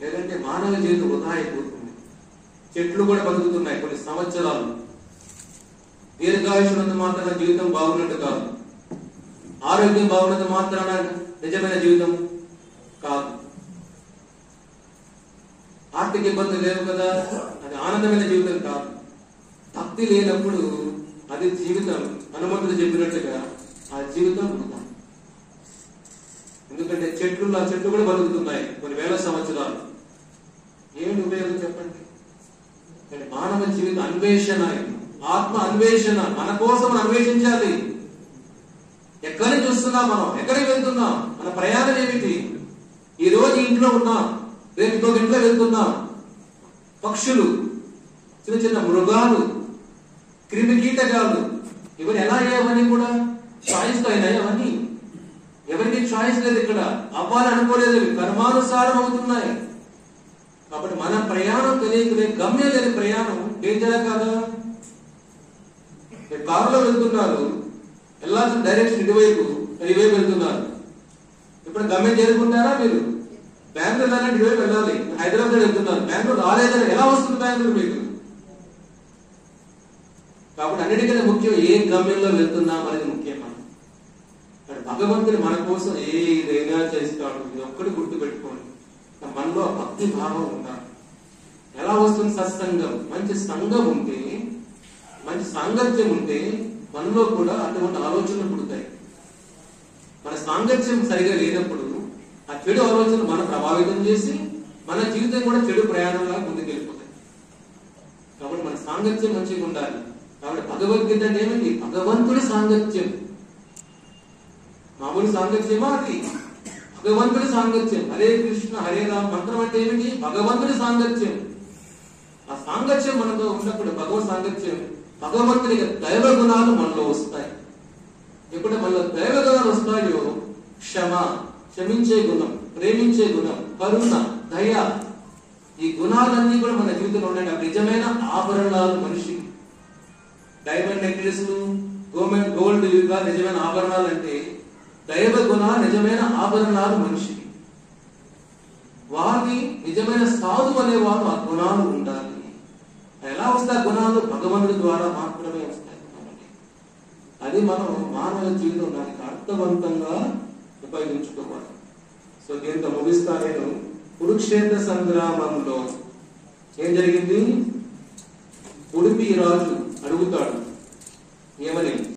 లేదంటే మానవ జీవితం వృధా అయిపోతుంది. చెట్లు కూడా బతుకుతున్నాయి కొన్ని సంవత్సరాలు. దీర్ఘాయుషునంత మాత్రాన జీవితం బాగున్నట్టు కాదు, ఆరోగ్యం బాగున్నంత మాత్రాన నిజమైన జీవితం కాదు. ఆర్థిక ఇబ్బందులు లేవు కదా, అది ఆనందమైన జీవితం కాదు. భక్తి లేనప్పుడు అది జీవితం హనుమంతుడు చెప్పినట్టుగా ఆ జీవితం వృధా. ఎందుకంటే చెట్లు కూడా బతుకుతున్నాయి కొన్ని వేల సంవత్సరాలు. ఏమి ఉపయోగం చెప్పండి? కానీ మానవ జీవిత అన్వేషణ, ఆత్మ అన్వేషణ, మన కోసం అన్వేషించాలి. ఎక్కడికి చూస్తున్నాం మనం, ఎక్కడికి వెళ్తున్నాం, మన ప్రయాణం ఏమిటి? ఈ రోజు ఇంట్లో ఉన్నాం, రేపు ఇంకొక ఇంట్లో వెళ్తున్నాం. పక్షులు, చిన్న చిన్న మృగాలు, క్రిమి కీటకాలు, ఇవన్నీ ఎలా అయ్యావని కూడా చాయిస్ తో అయినాయి. అవన్నీ ఎవరికి చాయిస్ లేదు, ఇక్కడ అవ్వాలి అనుకోలేదు, కర్మానుసారం అవుతున్నాయి. కాబట్టి మన ప్రయాణం తెలియకలే, గమ్యం లేని ప్రయాణం డేంజరా కాదా? కారులో వెళ్తున్నారు, వెళ్ళాల్సిన డైరెక్షన్ ఇటువైపు వెళ్తున్నారు. ఇప్పుడు గమ్యం చేరుకుంటారా? మీరు బెంగళూరు అనేది ఇటువైపు వెళ్ళాలి, హైదరాబాద్ వెళ్తున్నారు, బెంగళూరు రాలేదని ఎలా వస్తుంది బెంగళూరు మీకు? కాబట్టి అన్నిటికన్నా ముఖ్యం ఏ గమ్యంలో వెళ్తున్నాం అనేది ముఖ్యం. భగవంతుడు మన కోసం ఏదైనా చేస్తాడు. ఇది ఒక్కటి గుర్తు పెట్టుకోండి, మనలో భక్తి భావం ఉండాలి. ఎలా వస్తుంది? సత్సంగం, మంచి సంఘం ఉంటే, మంచి సాంగత్యం ఉంటే మనలో కూడా అటువంటి ఆలోచనలు పుడతాయి. మన సాంగత్యం సరిగా లేనప్పుడు ఆ చెడు ఆలోచనలు మనం ప్రభావితం చేసి మన జీవితం కూడా చెడు ప్రయాణంగా ముందుకెళ్ళిపోతాయి. కాబట్టి మన సాంగత్యం మంచిగా ఉండాలి. కాబట్టి భగవద్గీత అంటే ఏమిటి? భగవంతుడి సాంగత్యం. మామూలు సాంగత్యమా? అది భగవంతుడి సాంగత్యం. హరే కృష్ణ హరే రామ మంత్రం అంటే ఏమిటి? భగవంతుడి సాంగత్యం. ఆ ఆ సాంగత్యం మనతో ఉన్నప్పుడు భగవత్ సాంగత్యం, భగవంతుని దైవ గుణాలు మనలో వస్తాయి. ఎప్పుడు మనలో దైవ గుణాలు వస్తాయో క్షమ, క్షమించే గుణం, ప్రేమించే గుణం, కరుణ, దయ, ఈ గుణాలన్నీ కూడా మన జీవితంలో ఉన్నాయి. నిజమైన ఆభరణాలు మనిషికి. డైమండ్ నెక్లెస్లు, గోల్డ్ యుగా నిజమైన ఆభరణాలు అంటే దైవ గుణ నిజమైన ఆభరణాలు మనిషికి. వారిని నిజమైన సాధు అనేవారు ఆ గుణాలు ఉండాలి. ఎలా వస్తాయి గుణాలు? భగవంతుడి ద్వారా మాత్రమే వస్తాయి. అది మనం మానవ జీవితం దానికి అర్థవంతంగా ఉపయోగించుకోవాలి. సో దీంతో ముగిస్తా నేను. కురుక్షేత్ర సంగ్రామంలో ఏం జరిగింది? ఉడిపి రాజు అడుగుతాడు ఏమని?